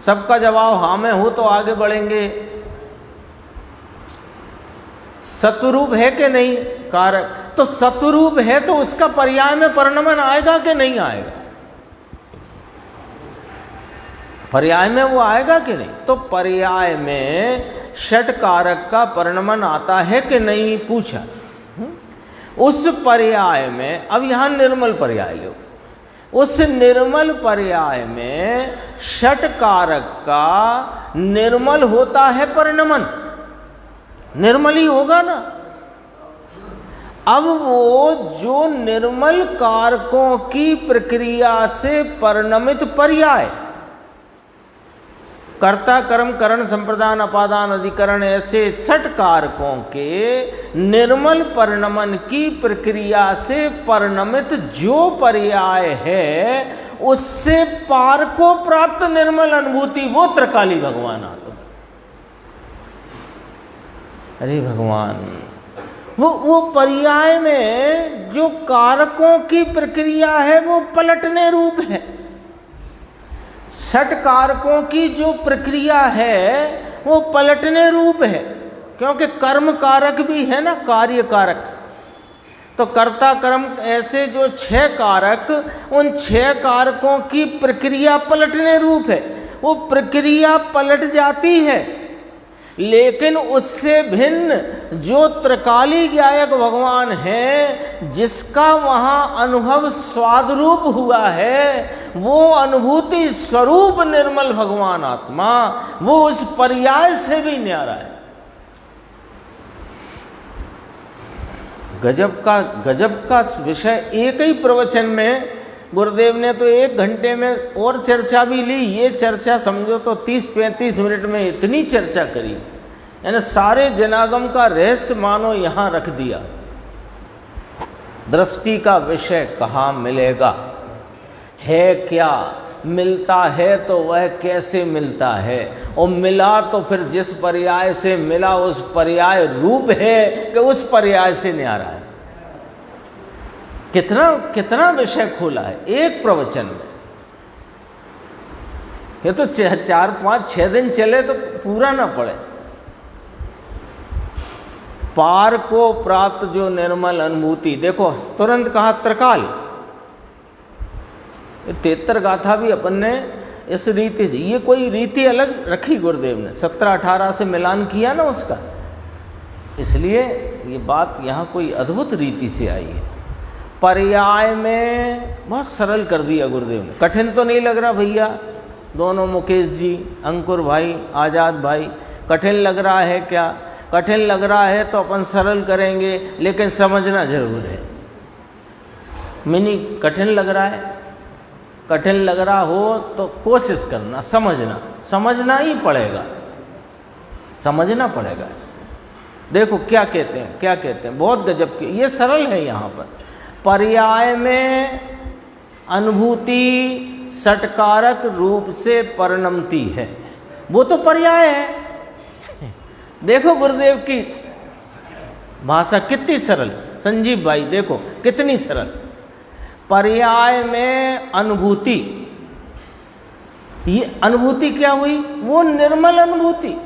सबका जवाब हाँ में हो तो आगे बढ़ेंगे। सत्वरूप है कि नहीं कारक, तो सत्वरूप है तो उसका पर्याय में परिणमन आएगा कि नहीं आएगा, पर्याय में वो आएगा कि नहीं। तो पर्याय में षट कारक का परिणमन आता है कि नहीं, पूछा। उस पर्याय में, अब यहां निर्मल पर्याय लो, उस निर्मल पर्याय में षट कारक का निर्मल होता है परिणमन, निर्मल ही होगा ना। अब वो जो निर्मल कारकों की प्रक्रिया से परिणमित पर्याय, कर्ता कर्म करण संप्रदान अपादान अधिकरण, ऐसे 6 कारकों के निर्मल परिणमन की प्रक्रिया से परिणमित जो पर्याय है उससे पार को प्राप्त निर्मल अनुभूति, वो त्रिकाली भगवान आत्मा। अरे भगवान, वो पर्याय में जो कारकों की प्रक्रिया है वो पलटने रूप है। 6 कारकों की जो प्रक्रिया है वो पलटने रूप है, क्योंकि कर्म कारक भी है ना, कार्य कारक। तो कर्ता कर्म ऐसे जो 6 कारक, उन 6 कारकों की प्रक्रिया पलटने रूप है। वो प्रक्रिया पलट जाती है, लेकिन उससे भिन्न जो त्रिकाली ज्ञायक भगवान है, जिसका वहाँ अनुभव स्वाद रूप हुआ है, वो अनुभूति स्वरूप निर्मल भगवान आत्मा, वो उस पर्याय से भी न्यारा है। गजब का विषय एक ही प्रवचन में गुरुदेव ने तो 1 घंटे में और चर्चा भी ली। ये चर्चा समझो तो 30-35 मिनट में इतनी चर्चा करी, यानी सारे जनागम का रहस्य मानो यहाँ रख दिया। दृष्टि का विषय कहाँ मिलेगा, है क्या, मिलता है तो वह कैसे मिलता है, और मिला तो फिर जिस पर्याय से मिला उस पर्याय रूप है कि उस पर्याय से न्यारा है। कितना विषय खोला है एक प्रवचन में। ये तो 4-5-6 दिन चले तो पूरा ना पड़े। पार को प्राप्त जो निर्मल अनुभूति, देखो तुरंत कहा त्रिकाल। 73 गाथा भी अपन ने इस रीति से, ये कोई रीति अलग रखी गुरुदेव ने, 17-18 से मिलान किया ना उसका, इसलिए ये बात यहाँ कोई अद्भुत रीति से आई है। पर्याय में बहुत सरल कर दिया गुरुदेव ने। कठिन तो नहीं लग रहा भैया दोनों, मुकेश जी, अंकुर भाई, आज़ाद भाई, कठिन लग रहा है क्या? कठिन लग रहा है तो अपन सरल करेंगे, लेकिन समझना जरूर है। मिनी कठिन लग रहा है? कठिन लग रहा हो तो कोशिश करना, समझना ही पड़ेगा, समझना पड़ेगा इसको। देखो क्या कहते हैं, बहुत गजब के, ये सरल है। यहाँ पर पर्याय में अनुभूति षटकारक रूप से परिणमती है, वो तो पर्याय है। देखो गुरुदेव की भाषा कितनी सरल, संजीव भाई देखो कितनी सरल। पर्याय में अनुभूति, ये अनुभूति क्या हुई? वो निर्मल अनुभूति,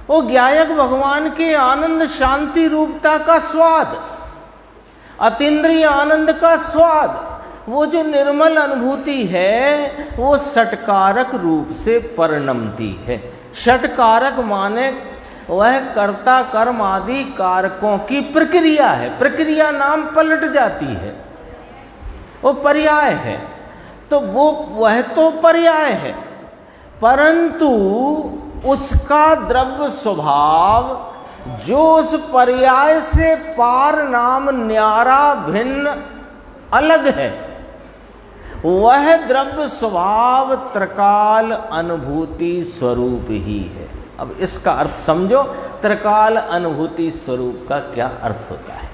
वो ज्ञायक भगवान के आनंद शांति रूपता का स्वाद, अतीन्द्रिय आनंद का स्वाद, वो जो निर्मल अनुभूति है वो षटकारक रूप से परिणमती है। षटकारक माने वह कर्ता कर्म आदि कारकों की प्रक्रिया है, प्रक्रिया नाम पलट जाती है, वो पर्याय है। तो वह तो पर्याय है, परंतु उसका द्रव्य स्वभाव जो उस पर्याय से पार नाम न्यारा भिन्न अलग है, वह द्रव्य स्वभाव त्रिकाल अनुभूति स्वरूप ही है। अब इसका अर्थ समझो, त्रिकाल अनुभूति स्वरूप का क्या अर्थ होता है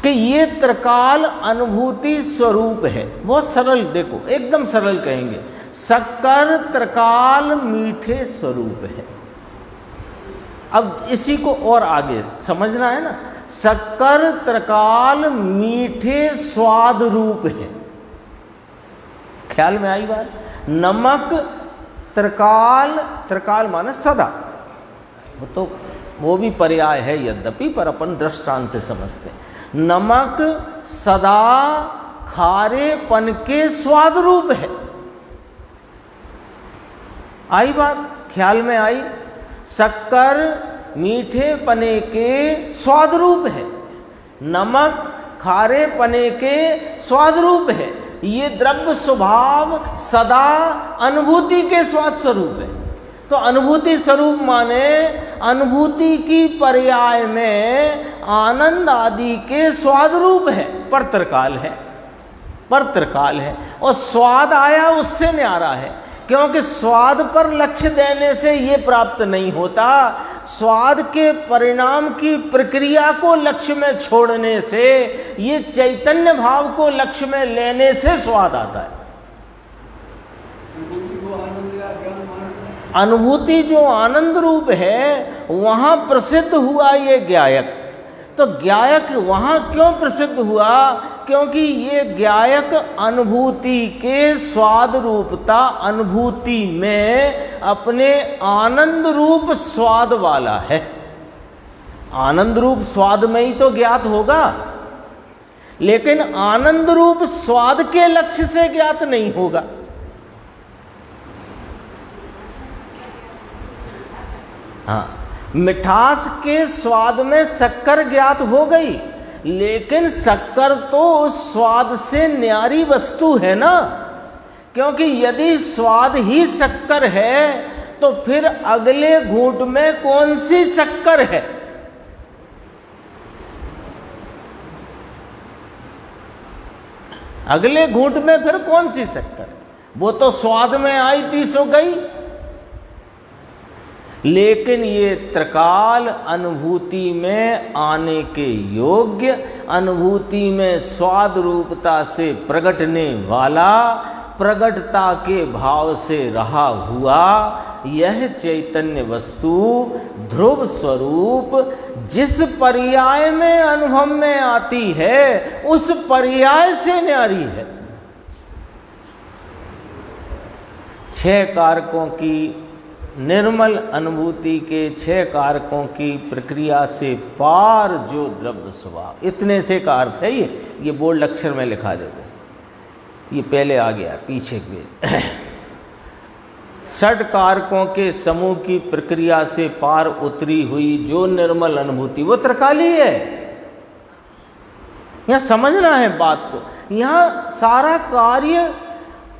कि ये त्रिकाल अनुभूति स्वरूप है। बहुत सरल, देखो एकदम सरल कहेंगे, शक्कर त्रिकाल मीठे स्वरूप है। अब इसी को और आगे समझना है ना, शक्कर त्रिकाल मीठे स्वाद रूप है। ख्याल में आई बात? नमक त्रिकाल माने सदा, वो भी पर्याय है यद्यपि, पर अपन दृष्टांत से समझते हैं। नमक सदा खारेपन के स्वाद रूप है। आई बात? ख्याल में आई? शक्कर मीठे पने के स्वाद रूप है, नमक खारे पने के स्वाद रूप है। ये द्रव्य स्वभाव सदा अनुभूति के स्वाद स्वरूप है। तो अनुभूति स्वरूप माने अनुभूति की पर्याय में आनंद आदि के स्वाद रूप है, पर त्रिकाल है, और स्वाद आया उससे न्यारा है, क्योंकि स्वाद पर लक्ष्य देने से ये प्राप्त नहीं होता, स्वाद के परिणाम की प्रक्रिया को लक्ष्य में छोड़ने से, ये चैतन्य भाव को लक्ष्य में लेने से स्वाद आता है। अनुभूति जो आनंद रूप है वहाँ प्रसिद्ध हुआ ये ज्ञायक। तो ज्ञायक वहाँ क्यों प्रसिद्ध हुआ? क्योंकि ये ज्ञायक अनुभूति के स्वाद रूपता अनुभूति में अपने आनंद रूप स्वाद वाला है। आनंद रूप स्वाद में ही तो ज्ञात होगा, लेकिन आनंद रूप स्वाद के लक्ष्य से ज्ञात नहीं होगा। हाँ, मिठास के स्वाद में शक्कर ज्ञात हो गई, लेकिन शक्कर तो उस स्वाद से न्यारी वस्तु है ना, क्योंकि यदि स्वाद ही शक्कर है तो फिर अगले घूंट में कौन सी शक्कर है? अगले घूंट में फिर कौन सी शक्कर? वो तो स्वाद में आई थी सो गई। लेकिन ये त्रिकाल अनुभूति में आने के योग्य, अनुभूति में स्वाद रूपता से प्रगटने वाला, प्रगटता के भाव से रहा हुआ यह चैतन्य वस्तु ध्रुव स्वरूप जिस पर्याय में अनुभव में आती है उस पर्याय से न्यारी है। 6 कारकों की निर्मल अनुभूति के 6 कारकों की प्रक्रिया से पार जो द्रव्य स्वभाव, इतने से का अर्थ है ये बोल्ड अक्षर में लिखा देखो, ये पहले आ गया पीछे के 6 कारकों के समूह की प्रक्रिया से पार उतरी हुई जो निर्मल अनुभूति वो त्रिकाली है। यहाँ समझना है बात को, यहाँ सारा कार्य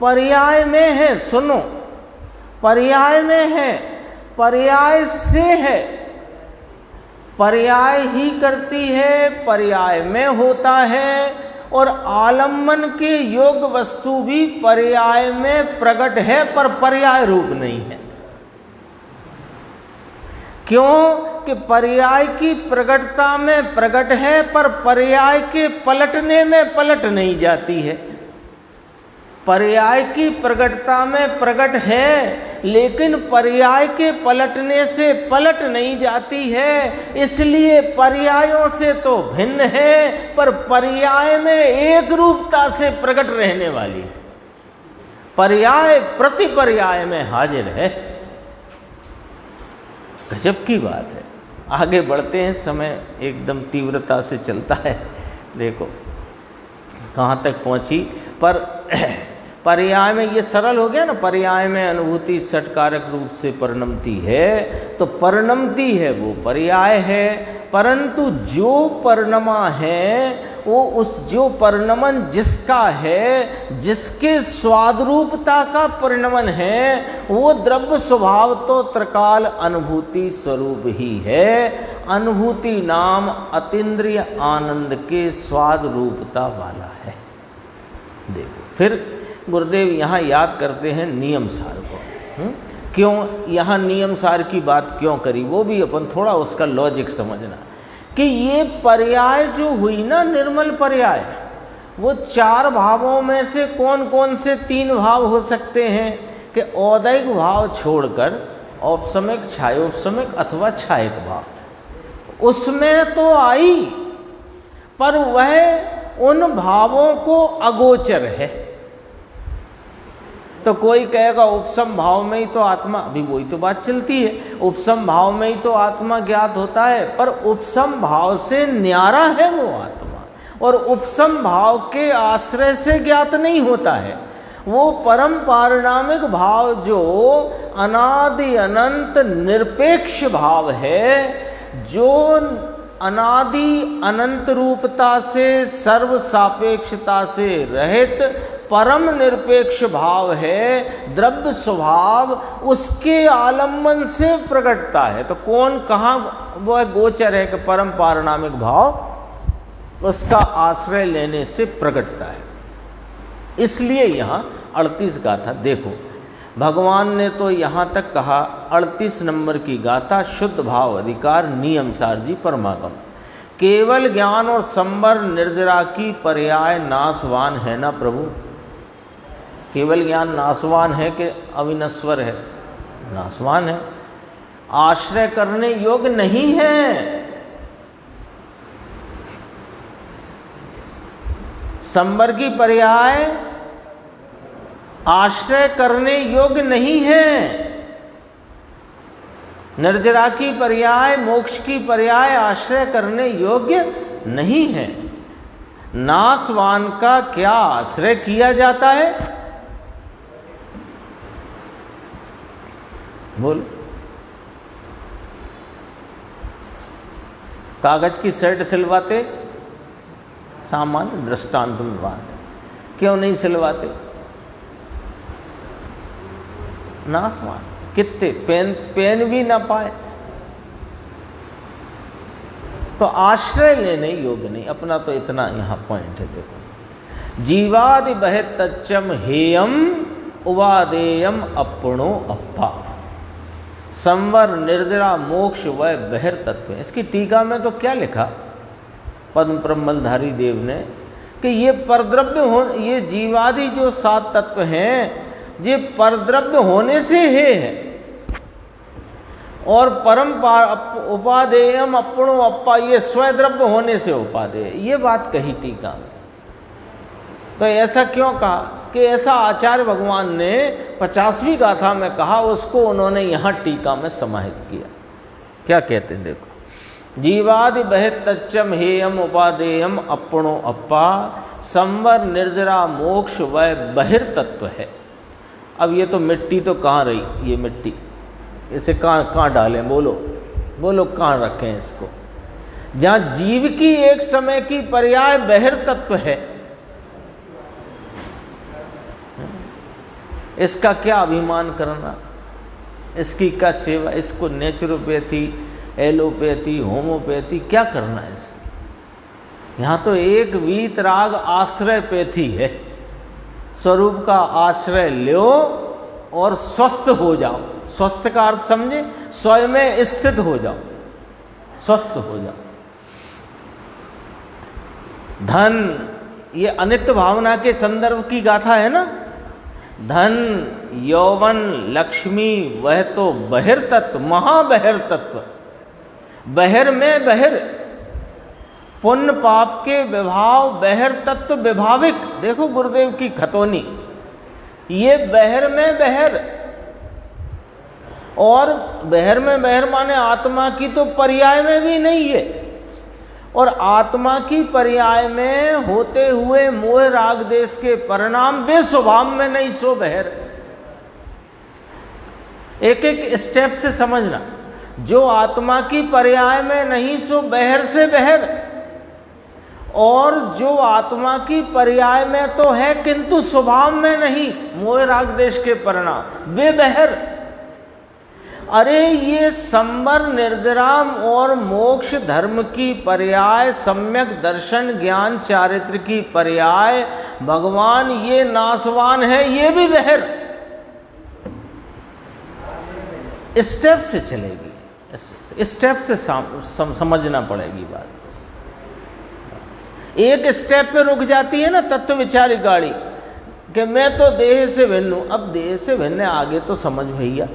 पर्याय में है। सुनो, पर्याय में है, पर्याय से है, पर्याय ही करती है, पर्याय में होता है, और आलम्बन के योग वस्तु भी पर्याय में प्रकट है पर पर्याय रूप नहीं है। क्यों कि पर्याय की प्रकटता में प्रकट है पर पर्याय के पलटने में पलट नहीं जाती है। पर्याय की प्रकटता में प्रकट है लेकिन पर्याय के पलटने से पलट नहीं जाती है, इसलिए पर्यायों से तो भिन्न है पर पर्याय में एक रूपता से प्रकट रहने वाली है। पर्याय प्रति पर्याय में हाजिर है। गजब की बात है। आगे बढ़ते हैं, समय एकदम तीव्रता से चलता है। देखो कहाँ तक पहुँची। पर पर्याय में ये सरल हो गया ना, पर्याय में अनुभूति षटकारक रूप से परिणमती है, तो परिणमती है वो पर्याय है। परंतु जो परिणमा है वो उस जो परिणमन जिसका है, जिसके स्वादरूपता का परिणमन है, वो द्रव्य स्वभाव तो त्रिकाल अनुभूति स्वरूप ही है। अनुभूति नाम अतीन्द्रिय आनंद के स्वाद रूपता वाला है। देखो फिर गुरुदेव यहाँ याद करते हैं नियम सार को। क्यों यहाँ नियम सार की बात क्यों करी, वो भी अपन थोड़ा उसका लॉजिक समझना कि ये पर्याय जो हुई ना, निर्मल पर्याय, वो चार भावों में से कौन कौन से तीन भाव हो सकते हैं कि औदैहिक भाव छोड़कर औपसमिक, छायोपसमिक अथवा छायक भाव, उसमें तो आई पर वह उन भावों को अगोचर है। तो कोई कहेगा उपसम भाव में ही तो आत्मा, अभी वही तो बात चलती है, उपसम भाव में ही तो आत्मा ज्ञात होता है, पर उपसम भाव से न्यारा है वो आत्मा, और उपसम भाव के आश्रय से ज्ञात नहीं होता है। वो परम पारिणामिक भाव जो अनादि अनंत निरपेक्ष भाव है, जो अनादि अनंत रूपता से, सर्व सापेक्षता से रहित परम निरपेक्ष भाव है, द्रव्य स्वभाव, उसके आलम्बन से प्रकटता है। तो कौन कहाँ वह गोचर है कि परम पारिणामिक भाव उसका आश्रय लेने से प्रकटता है। इसलिए यहाँ 38 गाथा देखो, भगवान ने तो यहाँ तक कहा 38 नंबर की गाथा शुद्ध भाव अधिकार नियम सार जी परमागम, केवल ज्ञान और संवर निर्जरा की पर्याय नाशवान है ना प्रभु। केवल ज्ञान नाशवान है कि अविनश्वर है? नाशवान है, आश्रय करने योग्य नहीं है। संवर की पर्याय आश्रय करने योग्य नहीं है। निर्जरा की पर्याय, मोक्ष की पर्याय आश्रय करने योग्य नहीं है। नाशवान का क्या आश्रय किया जाता है? बोल। कागज की शर्ट सिलवाते, सामान्य दृष्टांत में बात है, क्यों नहीं सिलवाते? नाशवान, कितने पेन भी ना पाए तो आश्रय लेने योग्य नहीं। अपना तो इतना यहाँ पॉइंट है। देखो, जीवादि बहे तच्चम हेयम उवादेयम अपणो अप्पा, संवर निर्जरा मोक्ष व बहिर तत्व। इसकी टीका में तो क्या लिखा पद्म प्रमलधारी देव ने कि ये परद्रव्य हो, ये जीवादि जो 7 तत्व हैं ये परद्रव्य होने से है, और परम उपादेयम अपणो अप्पा, ये स्वद्रव्य होने से उपादेय। ये बात कही टीका में। तो ऐसा क्यों कहा कि ऐसा आचार्य भगवान ने 50वीं गाथा में कहा, उसको उन्होंने यहाँ टीका में समाहित किया। क्या कहते हैं देखो, जीवादि बहे तच्चम हेयम उपादेयम अपणो अप्पा, संवर निर्जरा मोक्ष व बहिर तत्व है। अब ये तो मिट्टी तो कहाँ रही, ये मिट्टी, इसे कहाँ डालें? बोलो बोलो, कहाँ रखें इसको? जहाँ जीव की एक समय की पर्याय बहिर तत्व है, इसका क्या अभिमान करना, इसकी क्या सेवा, इसको नेचुरोपैथी, एलोपैथी, होम्योपैथी क्या करना है इसकी? यहाँ तो एक वीतराग आश्रय पेथी है। स्वरूप का आश्रय लो और स्वस्थ हो जाओ। स्वस्थ का अर्थ समझे, स्वयं में स्थित हो जाओ, स्वस्थ हो जाओ। धन, ये अनित्य भावना के संदर्भ की गाथा है ना। धन, यौवन, लक्ष्मी, वह तो बहिर्तत्व, महाबहिर्तत्व, बहिर में बहिर, पुण्य पाप के विभाव, बहिर्तत्व विभाविक। देखो गुरुदेव की खतौनी, ये बहिर में बहिर, और बहिर में बहिर माने आत्मा की तो पर्याय में भी नहीं है, और आत्मा की पर्याय में होते हुए मोह राग देश के परिणाम वे स्वभाव में नहीं सो बहिर। एक एक स्टेप से समझना, जो आत्मा की पर्याय में नहीं सो बहिर से बहिर, और जो आत्मा की पर्याय में तो है किंतु स्वभाव में नहीं, मोह राग देश के परिणाम वे बहिर। अरे ये संवर, निर्विराम और मोक्ष धर्म की पर्याय, सम्यक दर्शन, ज्ञान, चारित्र की पर्याय भगवान, ये नासवान है, ये भी बहिर। स्टेप से चलेगी, स्टेप से समझना पड़ेगी बात। एक स्टेप पे रुक जाती है ना तत्व विचारी गाड़ी कि मैं तो देह से भिन्न हूं। अब देह से भिन्न है, आगे तो समझ भैया,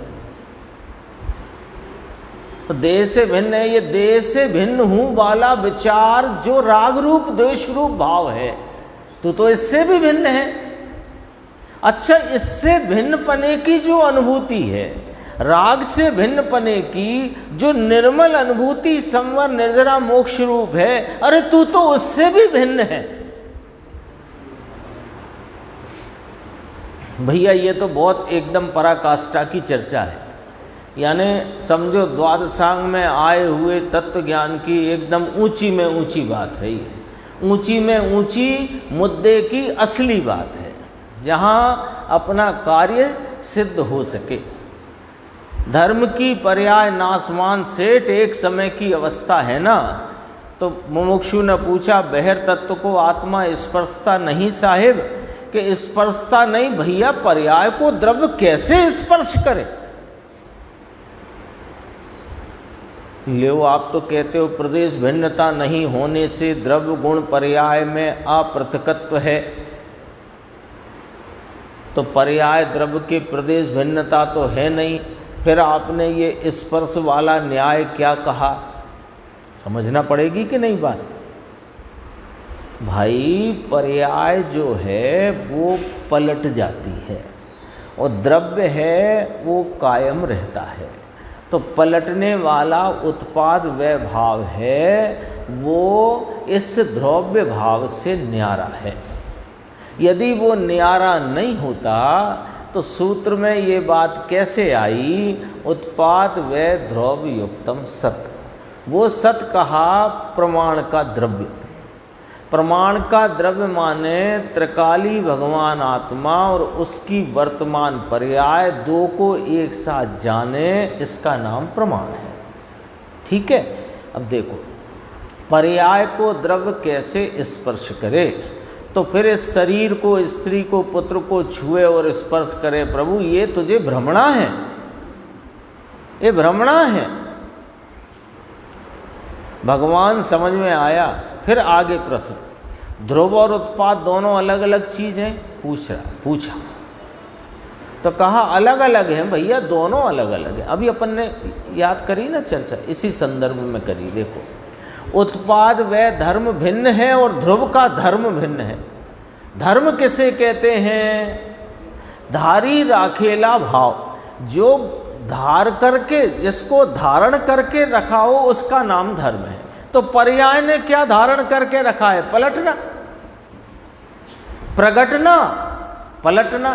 तो देह से भिन्न है, ये देह से भिन्न हूं वाला विचार जो राग रूप द्वेष रूप भाव है, तो इससे भी भिन्न है। अच्छा, इससे भिन्न पने की जो अनुभूति है, राग से भिन्न पने की जो निर्मल अनुभूति, संवर, निर्जरा, मोक्ष रूप है, अरे तू तो उससे भी भिन्न है भैया। ये तो बहुत एकदम पराकाष्ठा की चर्चा है। यानी समझो द्वादशांग में आए हुए तत्व ज्ञान की एकदम ऊंची में ऊंची बात है ये, ऊंची में ऊंची मुद्दे की असली बात है, जहाँ अपना कार्य सिद्ध हो सके। धर्म की पर्याय नासवान सेठ एक समय की अवस्था है ना। तो मुमुक्षु ने पूछा, बहिर तत्व को आत्मा स्पर्शता नहीं साहिब? कि स्पर्शता नहीं भैया, पर्याय को द्रव्य कैसे स्पर्श करे? लो, आप तो कहते हो प्रदेश भिन्नता नहीं होने से द्रव्य गुण पर्याय में अपृथकत्व है, तो पर्याय द्रव्य के प्रदेश भिन्नता तो है नहीं, फिर आपने ये स्पर्श वाला न्याय क्या कहा? समझना पड़ेगी कि नहीं बात भाई। पर्याय जो है वो पलट जाती है, और द्रव्य है वो कायम रहता है। तो पलटने वाला उत्पाद वह भाव है, वो इस द्रव्य भाव से न्यारा है। यदि वो न्यारा नहीं होता तो सूत्र में ये बात कैसे आई? उत्पाद व द्रव्य युक्तम सत। वो सत कहा प्रमाण का द्रव्य। प्रमाण का द्रव्य माने त्रिकाली भगवान आत्मा और उसकी वर्तमान पर्याय, दो को एक साथ जाने, इसका नाम प्रमाण है। ठीक है। अब देखो, पर्याय को द्रव्य कैसे स्पर्श करे? तो फिर इस शरीर को, स्त्री को, पुत्र को छुए और स्पर्श करे। प्रभु ये तुझे भ्रमणा है, ये भ्रमणा है। भगवान समझ में आया। फिर आगे प्रश्न, ध्रुव और उत्पाद दोनों अलग अलग चीज हैं? पूछा तो कहा अलग अलग हैं भैया, दोनों अलग अलग हैं। अभी अपन ने याद करी ना चर्चा, इसी संदर्भ में करी। देखो, उत्पाद व धर्म भिन्न है और ध्रुव का धर्म भिन्न है। धर्म किसे कहते हैं? धारी राखेला भाव, जो धार करके, जिसको धारण करके रखा हो उसका नाम धर्म है। तो पर्याय ने क्या धारण करके रखा है? पलटना, प्रगटना, पलटना,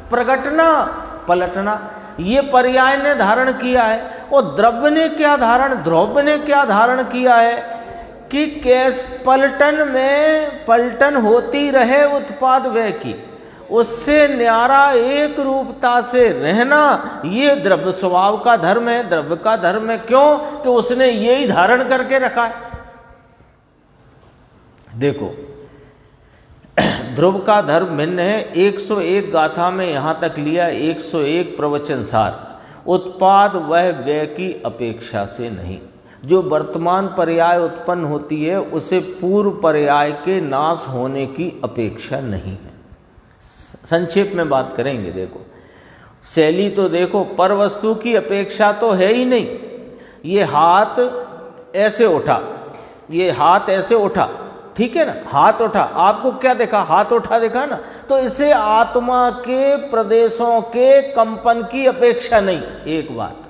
प्रगटना, पलटना, ये पर्याय ने धारण किया है। और द्रव्य ने क्या धारण, द्रव्य ने क्या धारण किया है? कि कैस पलटन में पलटन होती रहे उत्पाद व्यय की, उससे न्यारा एक रूपता से रहना, ये द्रव्य स्वभाव का धर्म है, द्रव्य का धर्म है। क्यों? कि उसने यही धारण करके रखा है। देखो ध्रुव का धर्म भिन्न है। 101 गाथा में यहाँ तक लिया, 101 प्रवचन सार। उत्पाद वह व्यय की अपेक्षा से नहीं, जो वर्तमान पर्याय उत्पन्न होती है उसे पूर्व पर्याय के नाश होने की अपेक्षा नहीं है। संक्षेप में बात करेंगे। देखो शैली तो देखो, पर वस्तु की अपेक्षा तो है ही नहीं। ये हाथ ऐसे उठा, ये हाथ ऐसे उठा, ठीक है ना, हाथ उठा, आपको क्या देखा, हाथ उठा देखा ना, तो इसे आत्मा के प्रदेशों के कंपन की अपेक्षा नहीं, एक बात।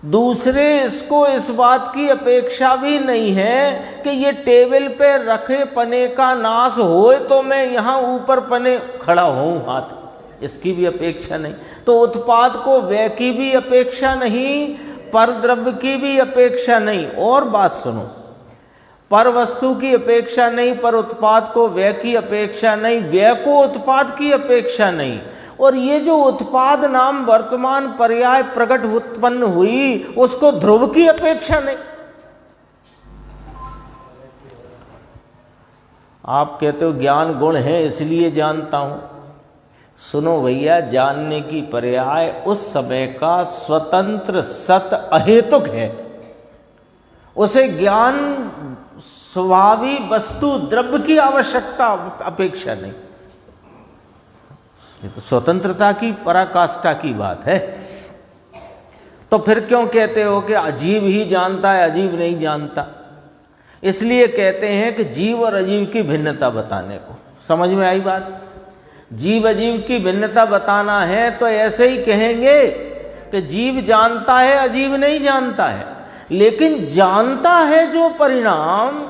दूसरे, इसको इस बात की अपेक्षा भी नहीं है कि ये टेबल पे रखे पने का नाश होए तो मैं यहाँ ऊपर पने खड़ा होऊं, हाथ, इसकी भी अपेक्षा नहीं। तो उत्पाद को व्यय की भी अपेक्षा नहीं, पर द्रव्य की भी अपेक्षा नहीं। और बात सुनो, पर वस्तु की अपेक्षा नहीं, पर उत्पाद को व्यय की अपेक्षा नहीं, व्यय को उत्पाद की अपेक्षा नहीं। और ये जो उत्पाद नाम वर्तमान पर्याय प्रकट उत्पन्न हुई, उसको ध्रुव की अपेक्षा नहीं। आप कहते हो ज्ञान गुण है इसलिए जानता हूं। सुनो भैया, जानने की पर्याय उस समय का स्वतंत्र सत अहेतुक है, उसे ज्ञान स्वाभावी वस्तु द्रव्य की आवश्यकता अपेक्षा नहीं। ये तो स्वतंत्रता की पराकाष्ठा की बात है। तो फिर क्यों कहते हो कि अजीव ही जानता है, अजीव नहीं जानता? इसलिए कहते हैं कि जीव और अजीव की भिन्नता बताने को। समझ में आई बात? जीव अजीव की भिन्नता बताना है तो ऐसे ही कहेंगे कि जीव जानता है, अजीव नहीं जानता है। लेकिन जानता है जो परिणाम,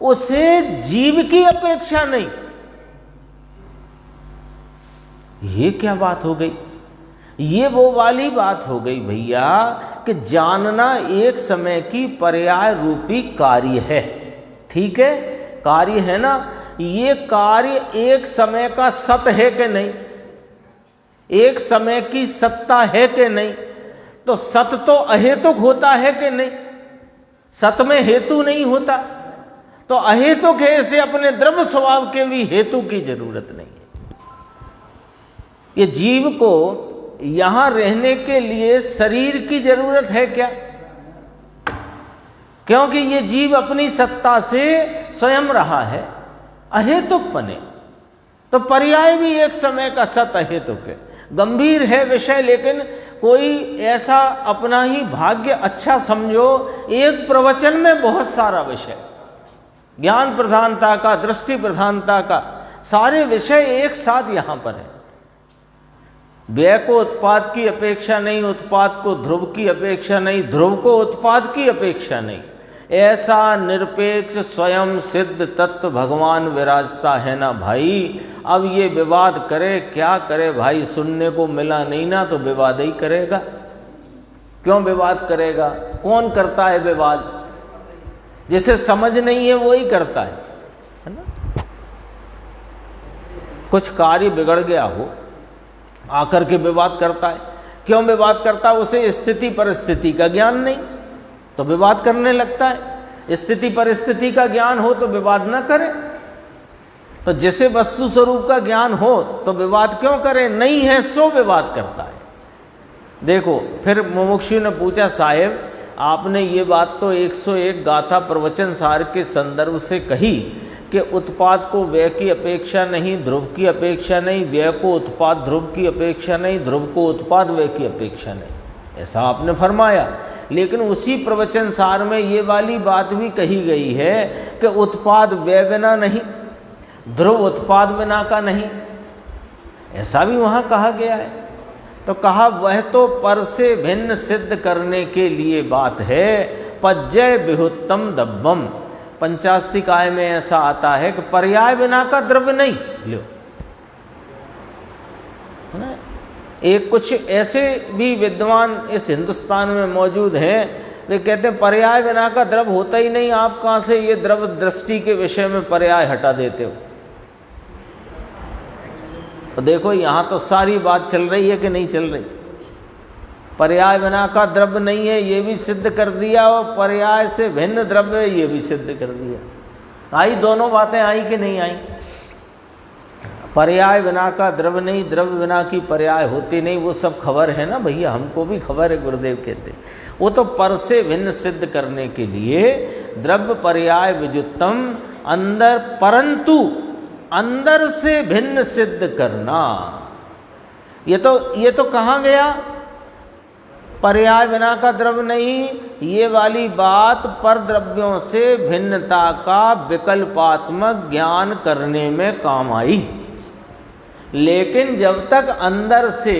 उसे जीव की अपेक्षा नहीं। ये क्या बात हो गई? ये वो वाली बात हो गई भैया कि जानना एक समय की पर्याय रूपी कार्य है, ठीक है, कार्य है ना। ये कार्य एक समय का सत है कि नहीं, एक समय की सत्ता है कि नहीं? तो सत तो अहेतुक होता है कि नहीं? सत में हेतु नहीं होता, तो अहेतुक है, इसे अपने द्रव्य स्वभाव के भी हेतु की जरूरत नहीं है। ये जीव को यहां रहने के लिए शरीर की जरूरत है क्या? क्योंकि ये जीव अपनी सत्ता से स्वयं रहा है, अहेतुक बने। तो पर्याय भी एक समय का सत अहेतुक है। गंभीर है विषय, लेकिन कोई ऐसा अपना ही भाग्य अच्छा समझो, एक प्रवचन में बहुत सारा विषय, ज्ञान प्रधानता का, दृष्टि प्रधानता का, सारे विषय एक साथ यहां पर है। व्यय को उत्पाद की अपेक्षा नहीं, उत्पाद को ध्रुव की अपेक्षा नहीं, ध्रुव को उत्पाद की अपेक्षा नहीं। ऐसा निरपेक्ष स्वयं सिद्ध तत्व भगवान विराजता है ना भाई। अब ये विवाद करे क्या करे भाई, सुनने को मिला नहीं ना तो विवाद ही करेगा। क्यों विवाद करेगा? कौन करता है विवाद? जिसे समझ नहीं है वो ही करता है ना। कुछ कार्य बिगड़ गया हो, आकर के विवाद करता है। क्यों विवाद करता है? उसे स्थिति परिस्थिति का ज्ञान नहीं, तो विवाद करने लगता है। स्थिति परिस्थिति का ज्ञान हो तो विवाद न करे। तो जिसे वस्तु स्वरूप का ज्ञान हो तो विवाद क्यों करे? नहीं है सो विवाद करता है। देखो फिर मुमुक्षु ने पूछा, साहेब आपने ये बात तो 101 गाथा प्रवचन सार के संदर्भ से कही कि उत्पाद को व्यय की अपेक्षा नहीं, ध्रुव की अपेक्षा नहीं, व्यय को उत्पाद ध्रुव की अपेक्षा नहीं, ध्रुव को उत्पाद व्यय की अपेक्षा नहीं, ऐसा आपने फरमाया। लेकिन उसी प्रवचन सार में ये वाली बात भी कही गई है कि उत्पाद व्यय बिना नहीं, ध्रुव उत्पाद बिना का नहीं, ऐसा भी वहाँ कहा गया है। तो कहा वह तो पर से भिन्न सिद्ध करने के लिए बात है। पज्जय विहुत्तम दब्बम, पंचास्तिकाय में ऐसा आता है कि पर्याय बिना का द्रव्य नहीं। लो एक कुछ ऐसे भी विद्वान इस हिंदुस्तान में मौजूद हैं, वे कहते हैं पर्याय बिना का द्रव्य होता ही नहीं, आप कहाँ से ये द्रव्य दृष्टि के विषय में पर्याय हटा देते हो। तो देखो यहाँ तो सारी बात चल रही है कि नहीं चल रही। पर्याय बिना का द्रव्य नहीं है ये भी सिद्ध कर दिया, और पर्याय से भिन्न द्रव्य ये भी सिद्ध कर दिया। आई, दोनों बातें आई कि नहीं आई? पर्याय बिना का द्रव्य नहीं, द्रव्य बिना की पर्याय होती नहीं, वो सब खबर है ना भैया, हमको भी खबर है, गुरुदेव कहते। वो तो पर से भिन्न सिद्ध करने के लिए द्रव्य पर्याय विजुत्तम, अंदर, परंतु अंदर से भिन्न सिद्ध करना। ये तो कहाँ गया? पर्याय बिना का द्रव्य नहीं, ये वाली बात पर द्रव्यों से भिन्नता का विकल्पात्मक ज्ञान करने में काम आई। लेकिन जब तक अंदर से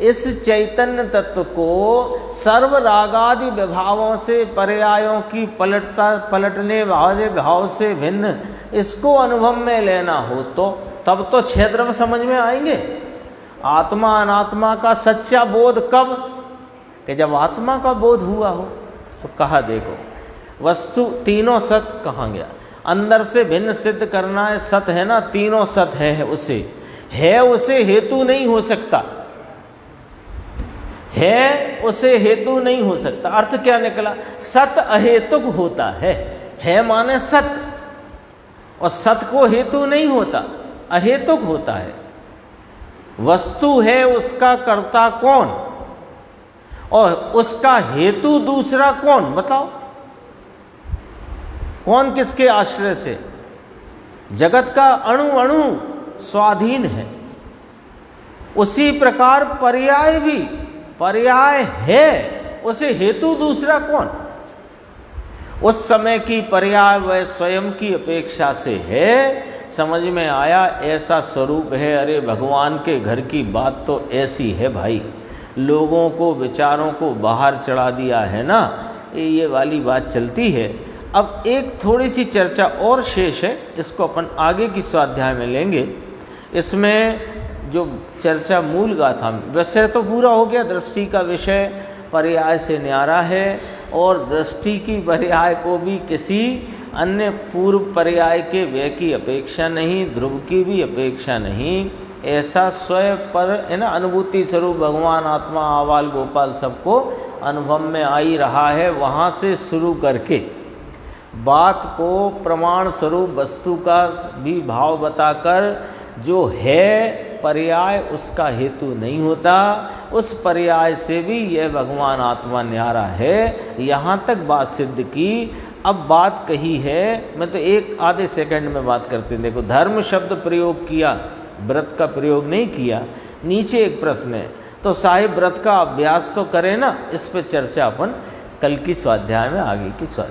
इस चैतन्य तत्व को सर्व रागादि विभावों से, पर्यायों की पलटने भाव से भिन्न इसको अनुभव में लेना हो, तो तब तो छह द्रव्य समझ में आएंगे। आत्मा अनात्मा का सच्चा बोध कब? कि जब आत्मा का बोध हुआ हो। तो कहा देखो, वस्तु तीनों सत कहाँ गया? अंदर से भिन्न सिद्ध करना है, सत है ना, तीनों सत है, उसे हेतु नहीं हो सकता, है उसे हेतु नहीं हो सकता। अर्थ क्या निकला? सत अहेतुक होता है माने सत, और सत को हेतु नहीं होता, अहेतुक होता है। वस्तु है, उसका कर्ता कौन और उसका हेतु दूसरा कौन? बताओ, कौन किसके आश्रय से? जगत का अणु अणु स्वाधीन है। उसी प्रकार पर्याय भी पर्याय है, उसे हेतु दूसरा कौन? उस समय की पर्याय वह स्वयं की अपेक्षा से है। समझ में आया? ऐसा स्वरूप है। अरे भगवान के घर की बात तो ऐसी है भाई, लोगों को, विचारों को बाहर चढ़ा दिया है ना, ये वाली बात चलती है। अब एक थोड़ी सी चर्चा और शेष है, इसको अपन आगे की स्वाध्याय में लेंगे। इसमें जो चर्चा मूल गाथा में, विषय तो पूरा हो गया, दृष्टि का विषय पर्याय से न्यारा है, और दृष्टि की पर्याय को भी किसी अन्य पूर्व पर्याय के व्यय की अपेक्षा नहीं, ध्रुव की भी अपेक्षा नहीं। ऐसा स्वयं पर है ना, अनुभूति स्वरूप भगवान आत्मा आवाल गोपाल सबको अनुभव में आ ही रहा है। वहाँ से शुरू करके बात को प्रमाण स्वरूप वस्तु का भी भाव बताकर, जो है पर्याय उसका हेतु नहीं होता, उस पर्याय से भी यह भगवान आत्मा न्यारा है, यहाँ तक बात सिद्ध की। अब बात कही है, मैं तो एक आधे सेकंड में बात करते हैं। देखो, धर्म शब्द प्रयोग किया, व्रत का प्रयोग नहीं किया। नीचे एक प्रश्न है, तो साहिब व्रत का अभ्यास तो करें ना। इस पर चर्चा अपन कल की स्वाध्याय में, आगे की स्वाध्याय